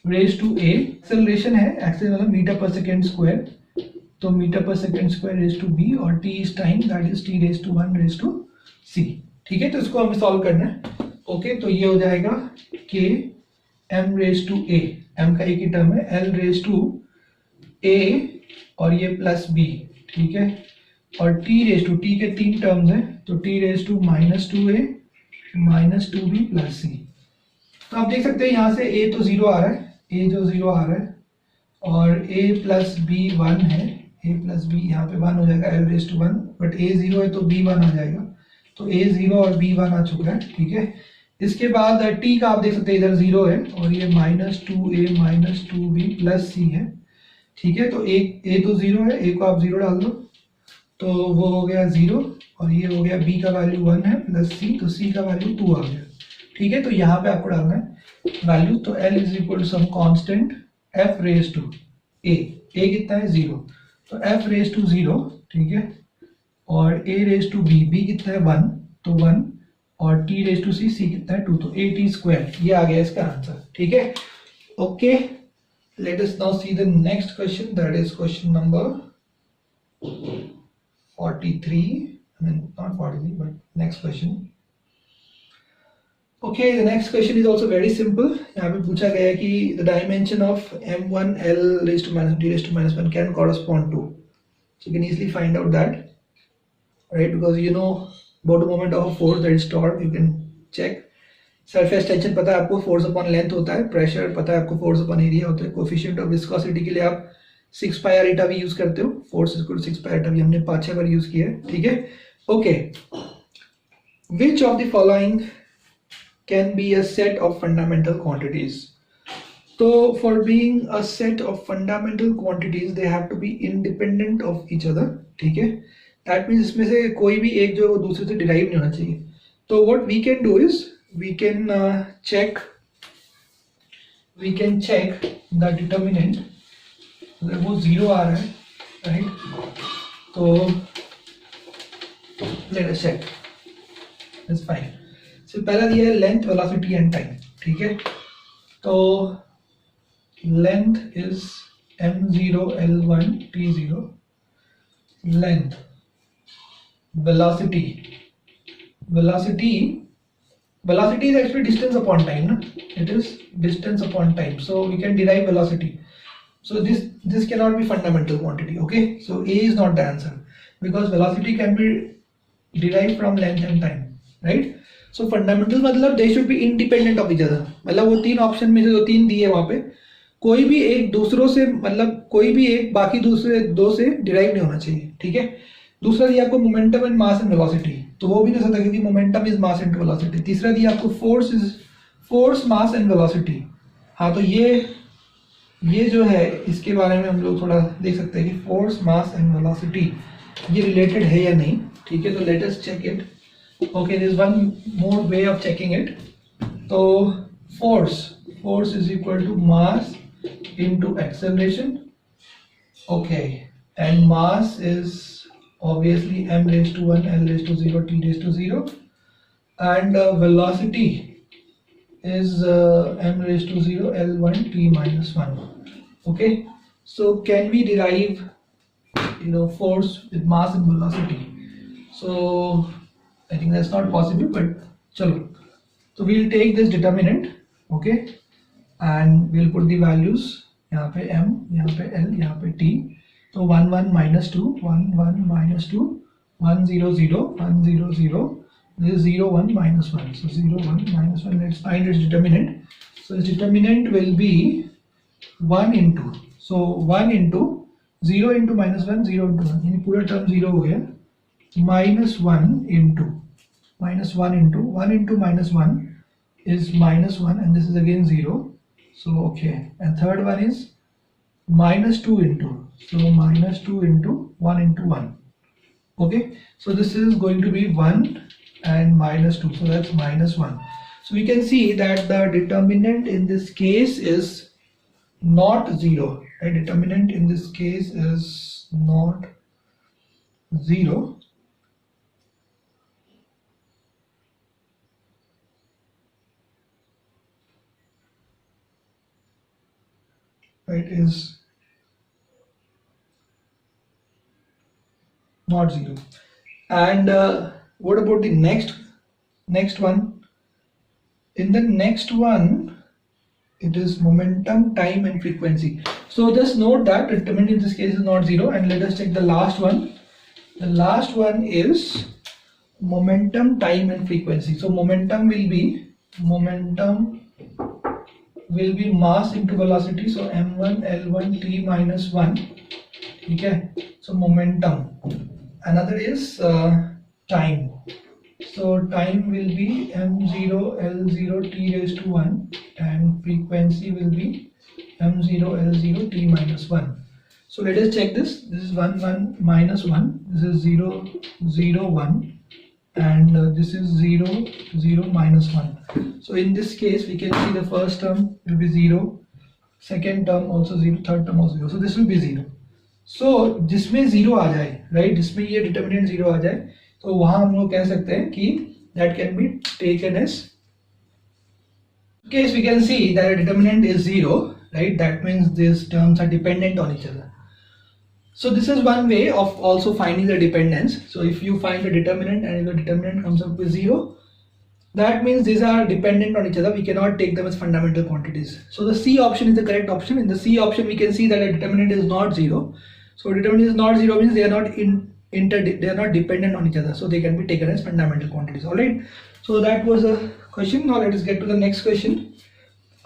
raise to a। Acceleration है, एक्सेल मतलब मीटर पर सेकेंड स्क्वायर, तो metre per second square raise to b, और t is time, that is t⁻1 raise to c। ठीक है, तो इसको हमें solve करना है। ओके, तो ये हो जाएगा k m raise to a, m का एक ही टर्म है, l रेज टू a और ये प्लस b। ठीक है, और t रेज टू, t के 3 टर्म्स हैं, तो t raise to -2a -2b plus c। तो आप देख सकते हैं यहाँ से a तो 0 आ रहा है, a जो 0 आ रहा है, और a प्लस b 1 है, a प्लस b यहाँ पे 1 हो जाएगा l raise to 1, but a 0 है तो b 1 आ जाएगा, तो a 0 और b 1 आ चुका है। ठीक है, इसके बाद t का आप देख सकते हैं इधर 0 है, और ये -2a -2b प्लस c है। ठीक है, तो a तो 0 है, a को आप 0 डाल दो, तो वो हो गया 0, और ये हो गया b का वैल्यू 1 है प्लस c, तो c का वैल्यू 2 आ गया। ठीक है, तो यहाँ पे आपको डालना है वैल्यू, तो l is equal to some constant f raise to a कितना है 0, तो f रेज टू 0। ठीक है, और a रेज टू b कितना है 1, तो 1, और t रेज टू c कितना है 2, तो at², ये आ गया इसका आंसर। ठीक है, okay, let us now see the next question, that is question number 43, I mean not 43, but next question. Okay, the next question is also very simple. यहाँ पे पूछा गया है कि the dimension of m1 l raised to minus t raised to minus 1 can correspond to. So you can easily find out that, right? Because you know about the moment of a force that is torque, you can check. Surface tension पता है आपको, force upon length होता है, pressure पता है आपको, force upon area होता है, coefficient of viscosity के लिए आप 6 पाई r eta भी यूज करते हो, फोर्स इक्वल 6 पाई eta भी हमने 5-6 बार यूज किया है। ठीक है, okay, which of the following can be a set of fundamental quantities? तो for being a set of fundamental quantities they have to be independent of each other. ठीक है, that means इसमें से कोई भी एक जो दूसरे से डिराइव नहीं होना चाहिए। तो what we can do is we can check the determinant, अगर वो 0 आ रहा है, राइट, तो let us check, it's fine. So पहला दिया है लेंथ, वेलोसिटी एंड टाइम। ठीक है, तो length is m0 l1 t0, length, velocity is actually distance upon time, na? It is distance upon time, so we can derive velocity. So this cannot be fundamental quantity. Okay, so A is not the answer, because velocity can be derived from length and time, right? So fundamentals मतलब they should be independent of each other, मतलब वो तीन option में से जो तीन दिए वहाँ पे कोई भी एक दूसरों से मतलब कोई भी एक बाकी दूसरे दो से डिराइव नहीं होना चाहिए, ठीक है। दूसरा दिया आपको momentum and mass and velocity, तो वो भी नहीं सकता क्योंकि momentum is mass into velocity. तीसरा दिया आपको force is force mass and velocity. हाँ, तो ये जो है इसके बारे में हम लोग थोड़ा देख सकते हैं कि फोर्स मास एंड वेलोसिटी ये रिलेटेड है या नहीं, ठीक है। तो let us check it. Okay, there is one more way of checking it. तो force is equal to mass into acceleration, okay, and mass is obviously m raised to 1 l raised to 0 t raised to 0, and velocity is m raised to 0 l1 t minus 1. Okay, so can we derive force with mass and velocity? So I think that's not possible, but chalo, so we'll take this determinant, okay, and we'll put the values यहाँ पे m, यहाँ पे l, यहाँ पे t। तो 1 1 minus 2 1 1 minus 2 1 0 0 1 0 0, this is 0 1 minus 1, so 0 1 minus 1, let's find its determinant। So its determinant will be 1 into, so 1 into 0 into minus 1 0 into 1, यानी पूरा term 0 हो गया, minus 1 into minus 1 into minus 1 is minus 1, and this is again 0. So okay, and third one is minus 2 into, so minus 2 into 1 into 1. Okay, so this is going to be 1 and minus 2, so that's minus 1. So we can see that the determinant in this case is not 0. The determinant in this case is not 0. Right, is not 0. And what about the next one? In the next one it is momentum, time and frequency. So just note that determinant in this case is not 0, and let us check the last one. The last one is momentum, time and frequency. So momentum will be mass into velocity, so m1 l1 t minus 1, okay. So momentum. Another is time, so time will be m0 l0 t raised to 1, and frequency will be m0 l0 t minus 1. So let us check this. This is 1 1 minus 1, this is 0 0 1, and this is 0 0 minus 1. So in this case we can see the first term will be 0, second term also 0, third term also 0, so this will be 0. So जिसमें 0 आ जाए, right, जिसमें ये determinant 0 आ जाए, तो वहाँ हम लोग कह सकते हैं कि that can be taken as, in case we can see that a determinant is 0, right, that means these terms are dependent on each other. So this is one way of also finding the dependence. So if you find the determinant and if the determinant comes up with 0, that means these are dependent on each other. We cannot take them as fundamental quantities. So the C option is the correct option. In the C option, we can see that a determinant is not 0. So determinant is not 0 means they are not they are not dependent on each other. So they can be taken as fundamental quantities. All right. So that was a question. Now let us get to the next question.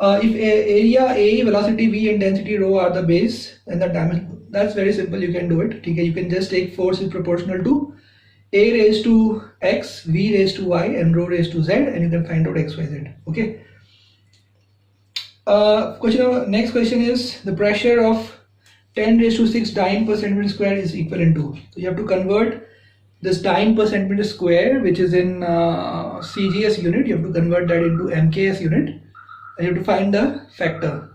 If area A, velocity V, and density rho are the base, then the dimension. That's very simple. You can do it. Okay. You can just take force is proportional to a raised to x, v raised to y, and rho raised to z, and you can find out x, y, z. Okay. Next question is the pressure of 10 raised to 6 dyne per centimeter square is equivalent to. So you have to convert this dyne per centimeter square, which is in CGS unit. You have to convert that into MKS unit, and you have to find the factor,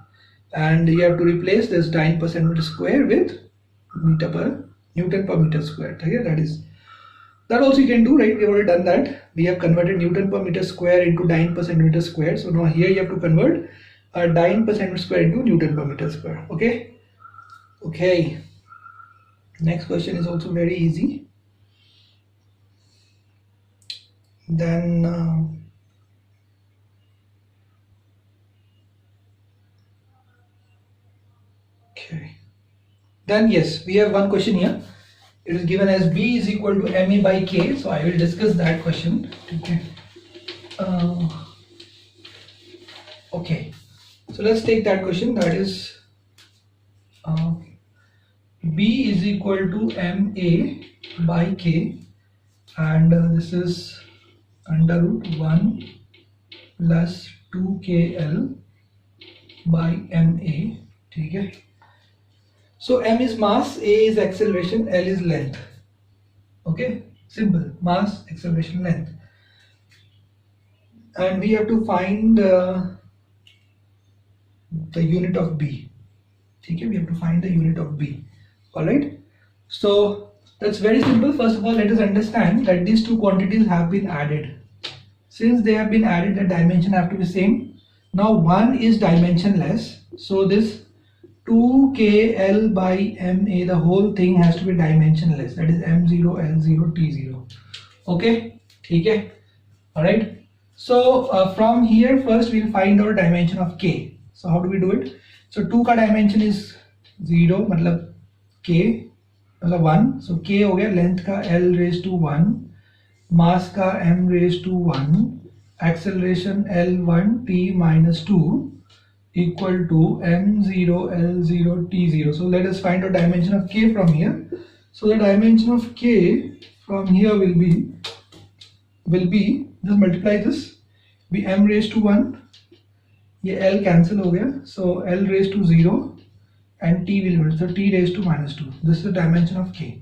and you have to replace this dyne per centimeter square with Newton per meter square. Okay, that also you can do, right? We have already done that. We have converted Newton per meter square into dyne per centimeter square. So now here you have to convert dyne per centimeter square into Newton per meter square. Okay. Okay. Next question is also very easy. Then okay. Then yes, we have one question here. it is given as B is equal to ma by k. So I will discuss that question. Okay. Okay, so let's take that question. That is B is equal to ma by k, and this is under root 1 plus 2kl by ma. ठीक है. So m is mass, a is acceleration, l is length. Okay, simple. Mass, acceleration, length, and we have to find the unit of b. ठीक है, we have to find the unit of b. All right, so that's very simple. First of all, let us understand that these two quantities have been added. Since they have been added, the dimension have to be same. Now one is dimensionless, so this 2kl by ma, the whole thing has to be dimensionless. That is m0, l0, t0. Okay, ठीक है. All right. So from here, first we'll find our dimension of k. So how do we do it? So 2 का dimension is 0, मतलब k मतलब 1. So k हो गया, length का l raised to 1, मास का m raised to 1, acceleration l1 t minus 2 equal to m0 l0 t0. So let us find the dimension of k from here. So the dimension of k from here will be just multiply this, be m raised to 1, ये l cancel हो गया, so l raised to 0 and t will be, so t raised to minus 2. This is the dimension of k.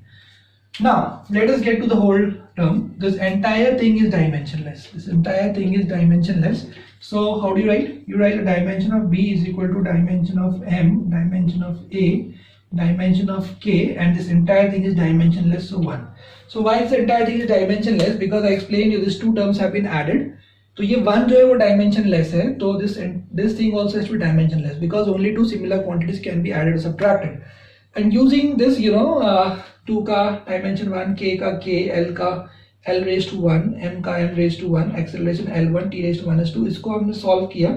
Now let us get to the whole term. This entire thing is dimensionless. This entire thing is dimensionless. So how do you write? You write the dimension of b is equal to dimension of m, dimension of a, dimension of k, and this entire thing is dimensionless, so 1. So why this entire thing is dimensionless? Because I explained you these two terms have been added. तो ये 1 जो है वो dimensionless है, तो this thing also has to be dimensionless because only two similar quantities can be added or subtracted. And using this, 2 का dimension 1, k का k, l का l raised to 1, m का m raised to 1, acceleration l1 t raised to minus 2, इसको हमने solve किया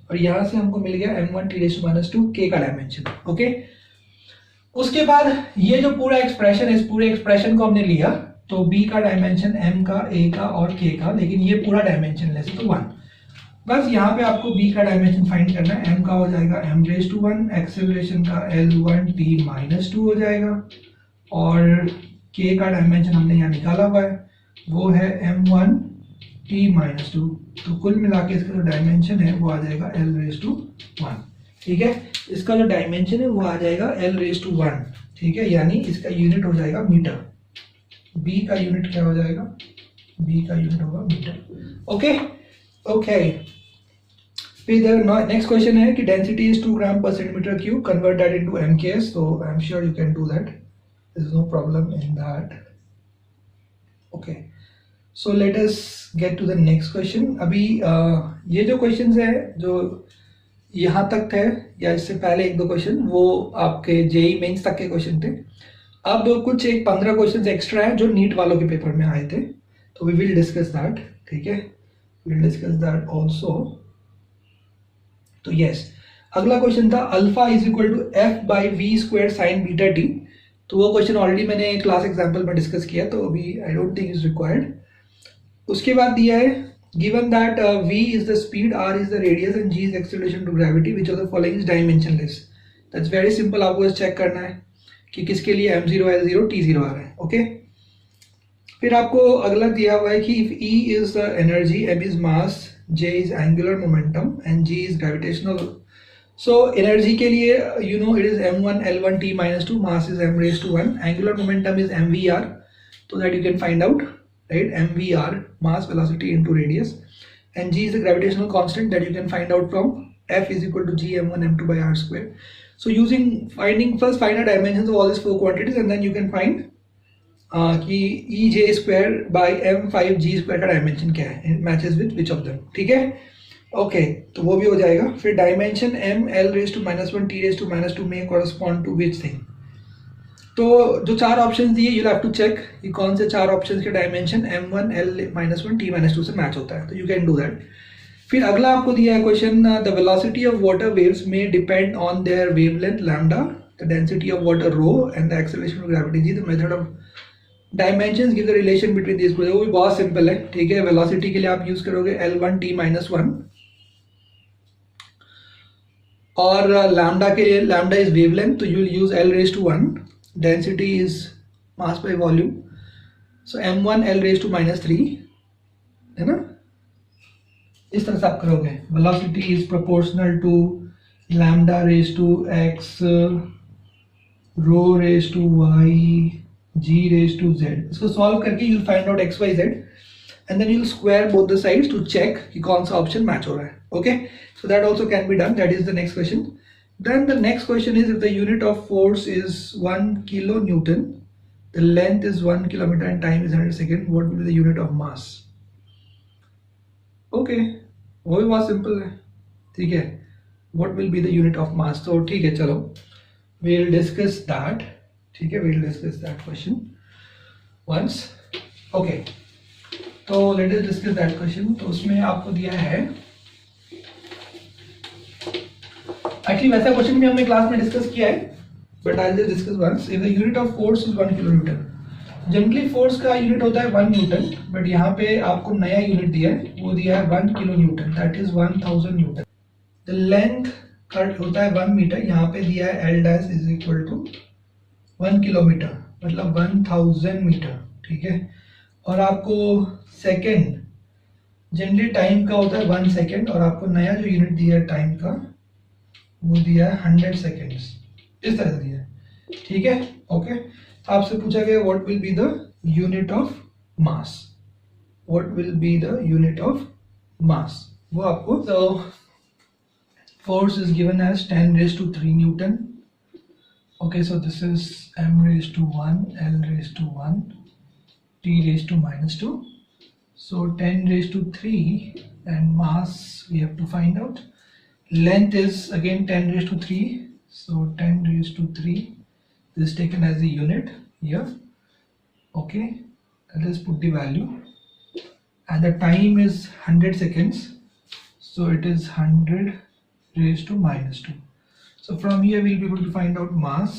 और यहाँ से हमको मिल गया m1 t raised to minus 2 k का dimension. ओके, उसके बाद ये जो पूरा एक्सप्रेशन है, इस पूरे एक्सप्रेशन को हमने लिया, तो b का डायमेंशन m का, a का और k का, लेकिन ये पूरा डायमेंशनलेस है तो 1. बस यहाँ पे आपको b का डायमेंशन फाइंड करना है. m का हो जाएगा m raised to 1, एक्सेलरेशन का l1 t minus 2 हो जाएगा, और k का डायमेंशन हमने यहाँ निकाला हुआ है, वो है m1 t minus 2. तो कुल मिला के इसका जो डायमेंशन है वो आ जाएगा l raised to 1. ठीक है, इसका जो डायमेंशन है वो आ जाएगा l raised to 1. ठीक है, यानी इसका यूनिट हो जाएगा मीटर. b का यूनिट क्या हो जाएगा? b का यूनिट होगा मीटर. ओके ओके, फिर नेक्स्ट क्वेश्चन है कि डेंसिटी इज 2 ग्राम पर centimetre cube, convert that into mks. so I'm sure you can do that, there is no problem in that. okay, so let us get to the next question. अभी ये जो questions है जो यहाँ तक है या इससे पहले एक दो क्वेश्चन वो आपके जेई मेंस तक के क्वेश्चन थे. अब कुछ एक 15 क्वेश्चन एक्स्ट्रा है जो नीट वालों के पेपर में आए थे, तो वी विल डिस्कस दैट. ठीक है, विल डिस्कस दैट ऑल्सो. तो यस, अगला क्वेश्चन था alpha is equal to f by v square sine beta t. तो वो क्वेश्चन ऑलरेडी मैंने क्लास एग्जाम्पल में डिस्कस किया, तो अभी I don't think is required. उसके बाद दिया है given that v is the speed, r is the radius and g is acceleration to gravity, which of the following is dimensionless. That's very simple. आपको बस check करना है कि किसके लिए m0 l0 t0 आ रहा है. ओके, फिर आपको अगला दिया हुआ है कि if E is the energy, m is mass, j is angular momentum and g is gravitational. So energy के लिए it is m1 l1 t minus 2, mass is m raised to 1, angular momentum is mvr, so that you can find out, right? mvr, mass velocity into radius, and g is the gravitational constant that you can find out from f is equal to g m1 m2 by r square. So using first find the dimensions of all these four quantities and then you can find कि ej square by m5 g square का dimension क्या है, it matches with which of them. ठीक है, okay, तो वो भी हो जाएगा. फिर dimension m l raised to -1 t raised to -2 में correspond to which thing. तो जो चार ऑप्शन दिए यू हैव टू चेक कि कौन से चार ऑप्शन के डायमेंशन m1 l-1 t-2 से मैच होता है, तो यू कैन डू दैट. फिर अगला आपको दिया है question the velocity of water waves में depend on their wavelength lambda the density of water rho and the acceleration of gravity g. The method of dimensions give the relation between these. वो भी बहुत simple है, ठीक है. Velocity के लिए आप यूज करोगे L1t-1 और लैम्डा के लिए लैम्डा इज वेवलेंथ, तो you will use L⁻⁴. Density is mass by volume, so m1 L⁻⁻3 है ना. इस तरह से आप करोगे. Velocity is proportional to lambda raise to x rho raise to y g raise to z. इसको solve करके you will find out x y z and then you will square both the sides to check कि कौन सा option match हो रहा है. Okay, so that also can be done. That is the next question. Then the next question is, if the unit of force is 1 kilonewton, the length is 1 kilometer and time is 100 seconds, what will be the unit of mass? Okay, वो भी बहुत simple है, ठीक है. What will be the unit of mass? तो ठीक है, चलो we will discuss that. ठीक है, we will discuss that question once. Okay, तो let us discuss that question. तो उसमें आपको दिया है, एक्चुअली वैसा क्वेश्चन भी हमने क्लास में डिस्कस किया है, but I will discuss once. If the unit of force is 1 kilonewton, generally force का यूनिट होता है 1 न्यूटन, बट यहाँ पे आपको नया यूनिट दिया है, वो दिया है 1 kilonewton, that is 1000 newton. The length कट होता है 1 मीटर, यहाँ पे दिया है L dash is equal to 1 kilometre, मतलब 1000 मीटर, ठीक है. और आपको सेकेंड, जनरली टाइम का होता है 1 सेकेंड, और आपको नया जो यूनिट दिया है टाइम का वो दिया है 100 सेकेंड्स. इस तरह से दिया है, ठीक है. ओके, आपसे पूछा गया what will be the unit of mass, what will be the unit of mass, वो आपको. तो force is given as 10⁻³ newton. Okay, so this is m⁻⁴, L⁻⁴, t⁻². so 10⁻³ and mass we have to find out. Length is again 10⁻³, so 10⁻³ is taken as the unit here. Okay, let us put the value, and the time is 100 seconds, so it is 100⁻². so from here we will be able to find out mass,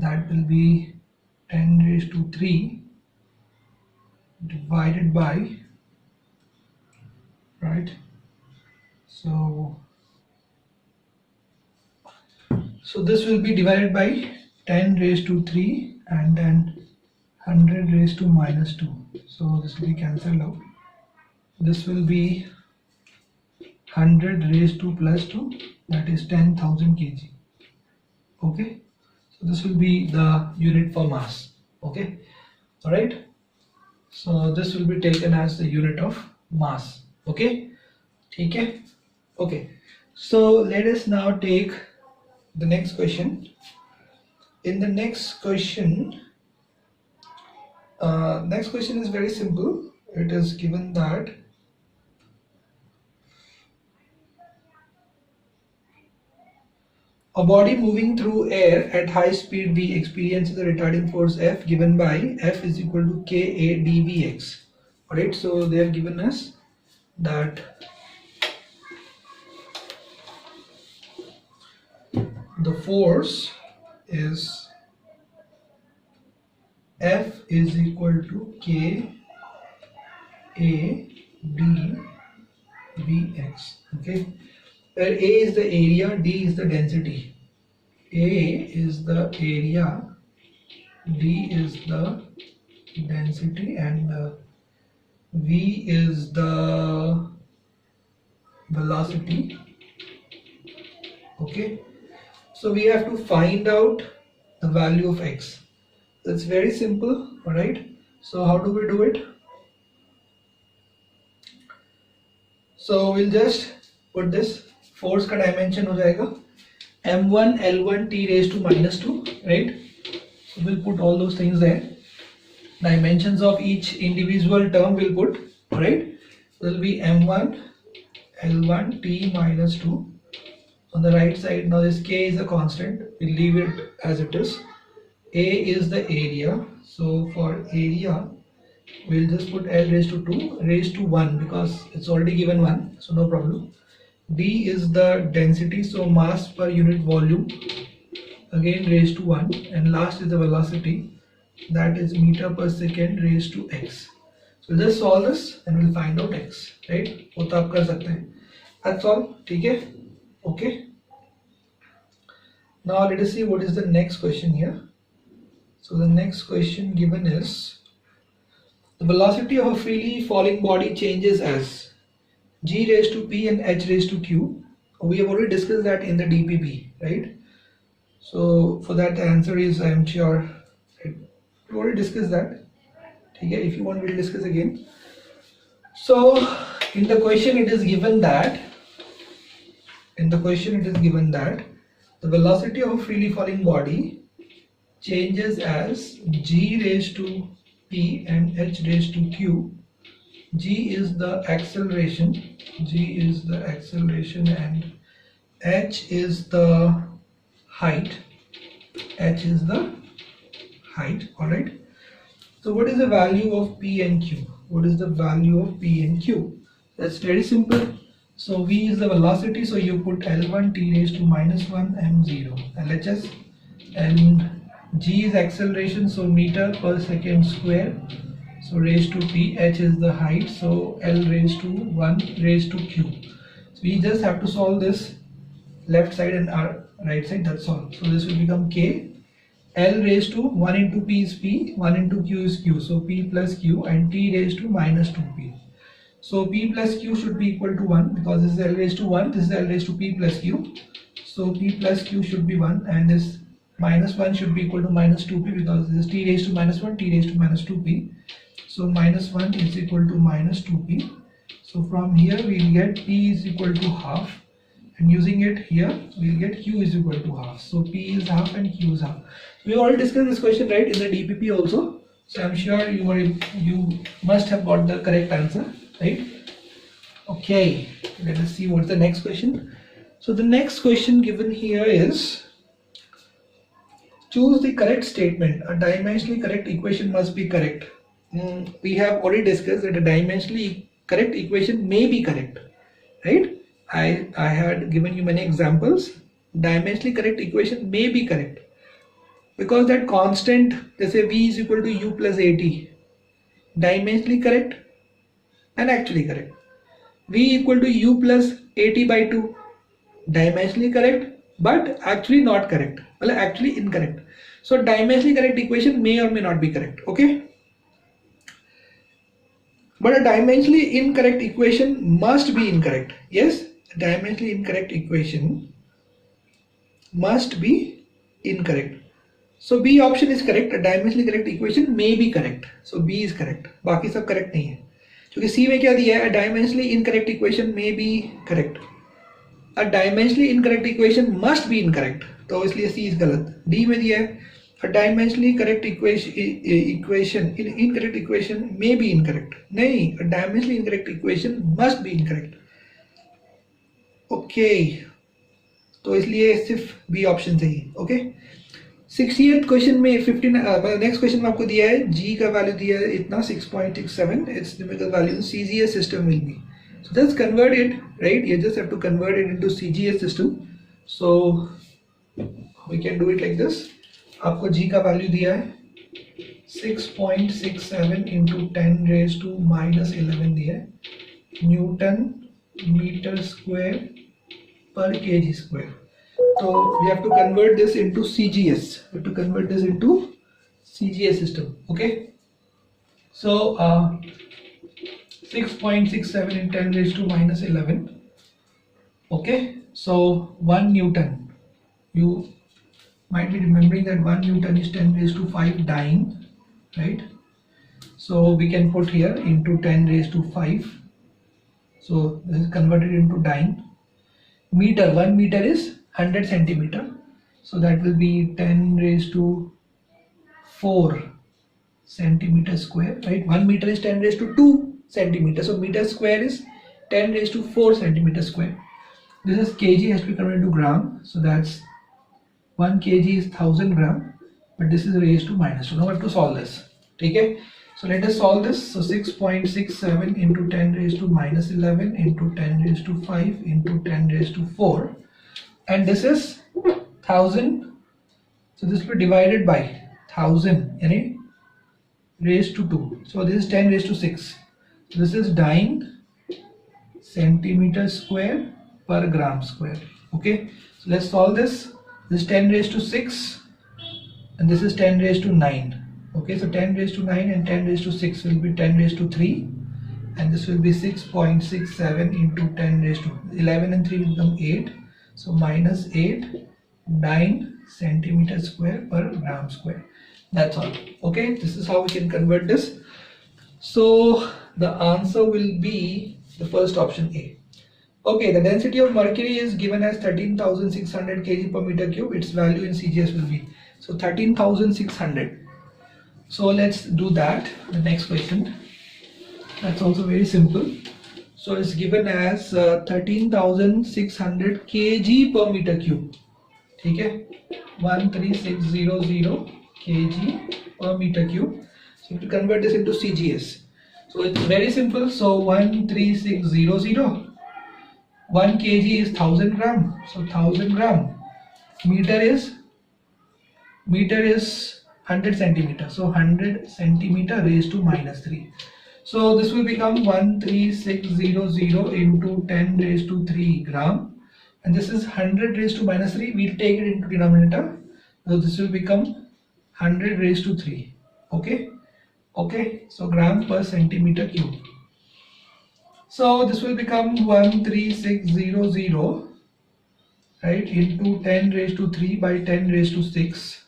that will be 10⁻³ divided by, right, so this will be divided by 10⁻³ and then 100⁻², so this will be cancelled out. This will be 100⁻² plus 2, that is 10,000 kg. Okay, so this will be the unit for mass. Okay, all right, so this will be taken as the unit of mass. Okay, ठीक है. Okay, so let us now take the next question. In the next question is very simple. It is given that a body moving through air at high speed v experiences a retarding force F given by F is equal to Ka dvx. Alright, so they have given us that the force is F is equal to Ka dvx. Okay, where A is the area, D is the density. A is the area, D is the density, and V is the velocity. Okay, so we have to find out the value of x. That's very simple. All right, so how do we do it? So we'll just put this. Force का dimension हो जाएगा m1 L1 t⁻², right? So we'll put all those things there. Dimensions of each individual term we'll put, right? So it will be m1 L1 t-2. On the right side, now this k is a constant, we'll leave it as it is. A is the area, so for area we'll just put L⁻²⁻1 because it's already given 1, so no problem. D is the density, so mass per unit volume, again raised to 1, and last is the velocity, that is meter per second raised to x. So just solve this and we'll find out x, right? वो तो आप कर सकते हैं. That's all. ठीक है? Okay. Now let us see what is the next question here. So the next question given is, the velocity of a freely falling body changes as g raised to p and h raised to q. We have already discussed that in the DPP, right? So for that the answer is, I am sure, right? We already discussed that. Okay, if you want we'll discuss again. So in the question it is given that the velocity of a freely falling body changes as g raised to p and h raised to q. G is the acceleration, and h is the height, alright. So what is the value of P and Q? That's very simple. So V is the velocity, so you put L1 t raised to -1 m0 LHS, and G is acceleration, so meter per second square, so raised to P. H is the height, so L raised to 1 raised to Q. So we just have to solve this left side and our right side, that's all. So this will become K. L raised to 1 into P is P, 1 into Q is Q, so P plus Q, and T raised to -2P. So P plus Q should be equal to 1, because this is L raised to 1, this is L raised to P plus Q. So P plus Q should be 1, and this -1 should be equal to -2P, because this is T raised to -1, T raised to -2P. So -1 is equal to -2P. So from here we will get P is equal to half, and using it here we will get Q is equal to half. So P is half and Q is half. We already discussed this question, right, in the DPP also. So I'm sure you must have got the correct answer, right? Okay, let us see what's the next question. So the next question given here is, choose the correct statement. A dimensionally correct equation must be correct. We have already discussed that a dimensionally correct equation may be correct, right? I had given you many examples. Dimensionally correct equation may be correct, because that constant, let's say V is equal to U plus AT, dimensionally correct and actually correct. V equal to U plus AT by 2, dimensionally correct but actually not correct, well actually incorrect. So dimensionally correct equation may or may not be correct, okay? But a dimensionally incorrect equation must be incorrect. Yes, a dimensionally incorrect equation must be incorrect. So B option is correct. A dimensionally correct equation may be correct. So B is correct. बाकी सब correct नहीं है. क्योंकि C में क्या दिया है? A dimensionally incorrect equation may be correct. A dimensionally incorrect equation must be incorrect. तो इसलिए C is गलत. D में दिया है a dimensionally correct incorrect equation may be incorrect. नहीं, a dimensionally incorrect equation must be incorrect. Okay. तो इसलिए सिर्फ B ऑप्शन सही है. Okay. 60th क्वेश्चन में 15 नेक्स्ट क्वेश्चन में आपको दिया है G का वैल्यू दिया है इतना 6.67. its numerical value in CGS system will be. So just convert it, right? You just have to convert it into CGS system. So we can do it like this. आपको G का value दिया है 6.67 into 10 raised to -11 दिया है Newton metre square पर kg square. So we have to convert this into CGS. We have to convert this into CGS system. Okay. So 6.67 in 10 raised to -11. Okay. So 1 Newton. You might be remembering that 1 Newton is 10 raised to 5 dyne, right? So we can put here into 10 raised to 5. So this is converted into dyne. Meter, 1 meter is 100 centimeter, so that will be 10 raised to 4 centimeter square, right? 1 meter is 10 raised to 2 centimeter, so meter square is 10 raised to 4 centimeter square. This is kg, has to be converted to gram, so that's 1 kg is 1000 gram, but this is raised to -2. Now we have to solve this. Okay, so let us solve this. So 6.67 into 10 raised to -11 into 10 raised to 5 into 10 raised to 4. And this is 1000 So this will be divided by 1000 यानी raised to 2. So this is 10 raised to 6. So this is 9 centimeter square per gram square. Okay, so let's solve this. This is 10 raised to 6 and this is 10 raised to 9. Okay, so 10 raised to 9 and 10 raised to 6 will be 10 raised to 3, and this will be 6.67 into 10 raised to 11 and 3 will become 8. So minus 8, 9 centimeter square per gram square. That's all. Okay, this is how we can convert this. So the answer will be the first option A. Okay, the density of mercury is given as 13,600 kg per meter cube. Its value in CGS will be, so 13,600. So let's do that. The next question. That's also very simple. So it's given as 13,600 kg per meter cube. Okay, 13600 kg per meter cube. So to convert this into CGS, so it's very simple. So 13600, 1 kg is 1000 gram. So 1000 gram, meter is 100 centimeter. So 100 centimeter raised to minus 3. So this will become 13600 into 10 raised to 3 gram, and this is 100 raised to minus 3. We'll take it into denominator. So this will become 100 raised to 3. Okay. Okay. So gram per centimeter cube. So this will become 13600, right, into 10 raised to 3 by 10 raised to 6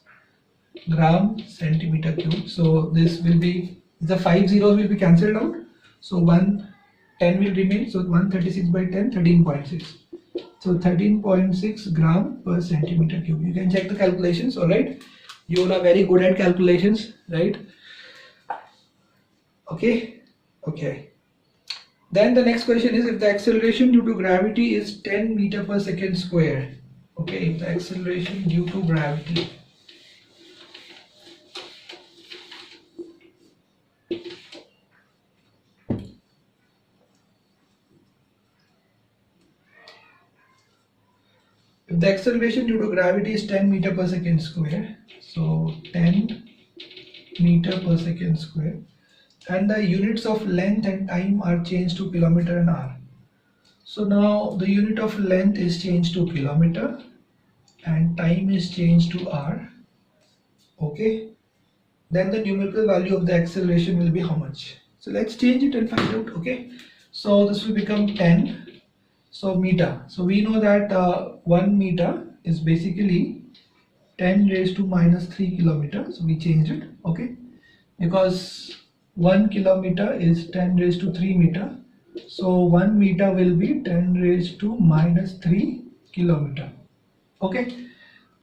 gram centimeter cube. So this will be, the 5 zeros will be cancelled out. So 10 will remain. So 136 by 10, 13.6. So 13.6 gram per centimeter cube. You can check the calculations. All right. You all are very good at calculations, right? Okay. Okay. Then the next question is, if the acceleration due to gravity is 10 meter per second square. Okay. If the acceleration due to gravity due to gravity is 10 meter per second square, so 10 meter per second square, and the units of length and time are changed to kilometer and hour. So now the unit of length is changed to kilometer and time is changed to hour. Okay, then the numerical value of the acceleration will be how much? So let's change it and find out. Okay, so this will become 10. So meter. So we know that 1 meter is basically 10 raised to minus 3 kilometer. So we changed it. Okay, because 1 kilometer is 10 raised to 3 meter. So 1 meter will be 10 raised to minus 3 kilometer. Okay.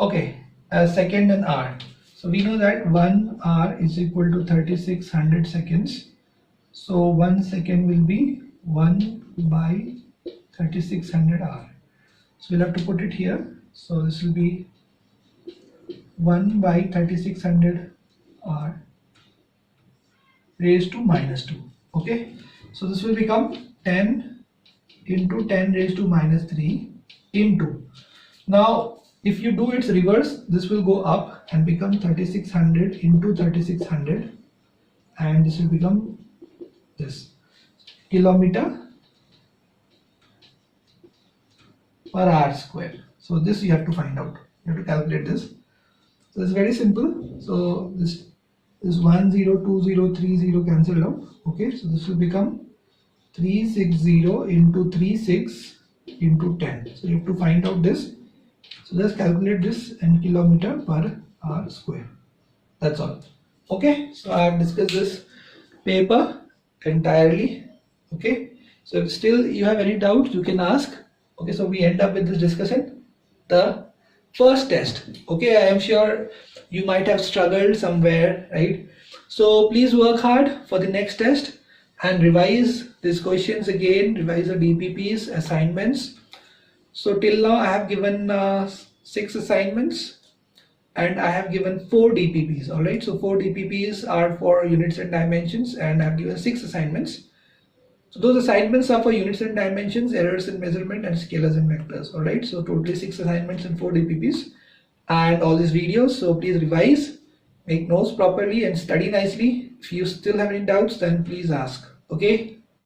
Okay. Second and hour. So we know that 1 hour is equal to 3600 seconds. So 1 second will be 1 by 3600 hour. So we'll have to put it here. So this will be 1 by 3600 hour raised to minus 2. Okay. So this will become 10 into 10 raised to minus 3 into. Now if you do its reverse, this will go up and become 3600 into 3600, and this will become this kilometer per hour square. So this you have to find out. You have to calculate this. So it's very simple. So this 1 0 2 0 3 0 cancelled out. Okay, so this will become 360 into 36 into 10. So you have to find out this. So just calculate this in kilometer per hour square. That's all. Okay, so I have discussed this paper entirely. Okay, so if still you have any doubts, you can ask. Okay, so we end up with this discussion. The first test. Okay, I am sure you might have struggled somewhere, right? So please work hard for the next test and revise these questions again, revise the DPPs, assignments. So till now I have given 6 assignments and I have given 4 DPPs. All right, so 4 DPPs are for units and dimensions, and I have given 6 assignments. So those assignments are for units and dimensions, errors in measurement, and scalars and vectors. All right, so totally 6 assignments and 4 DPPs. and all these videos. So please revise, make notes properly and study nicely. If you still have any doubts, then please ask. Okay.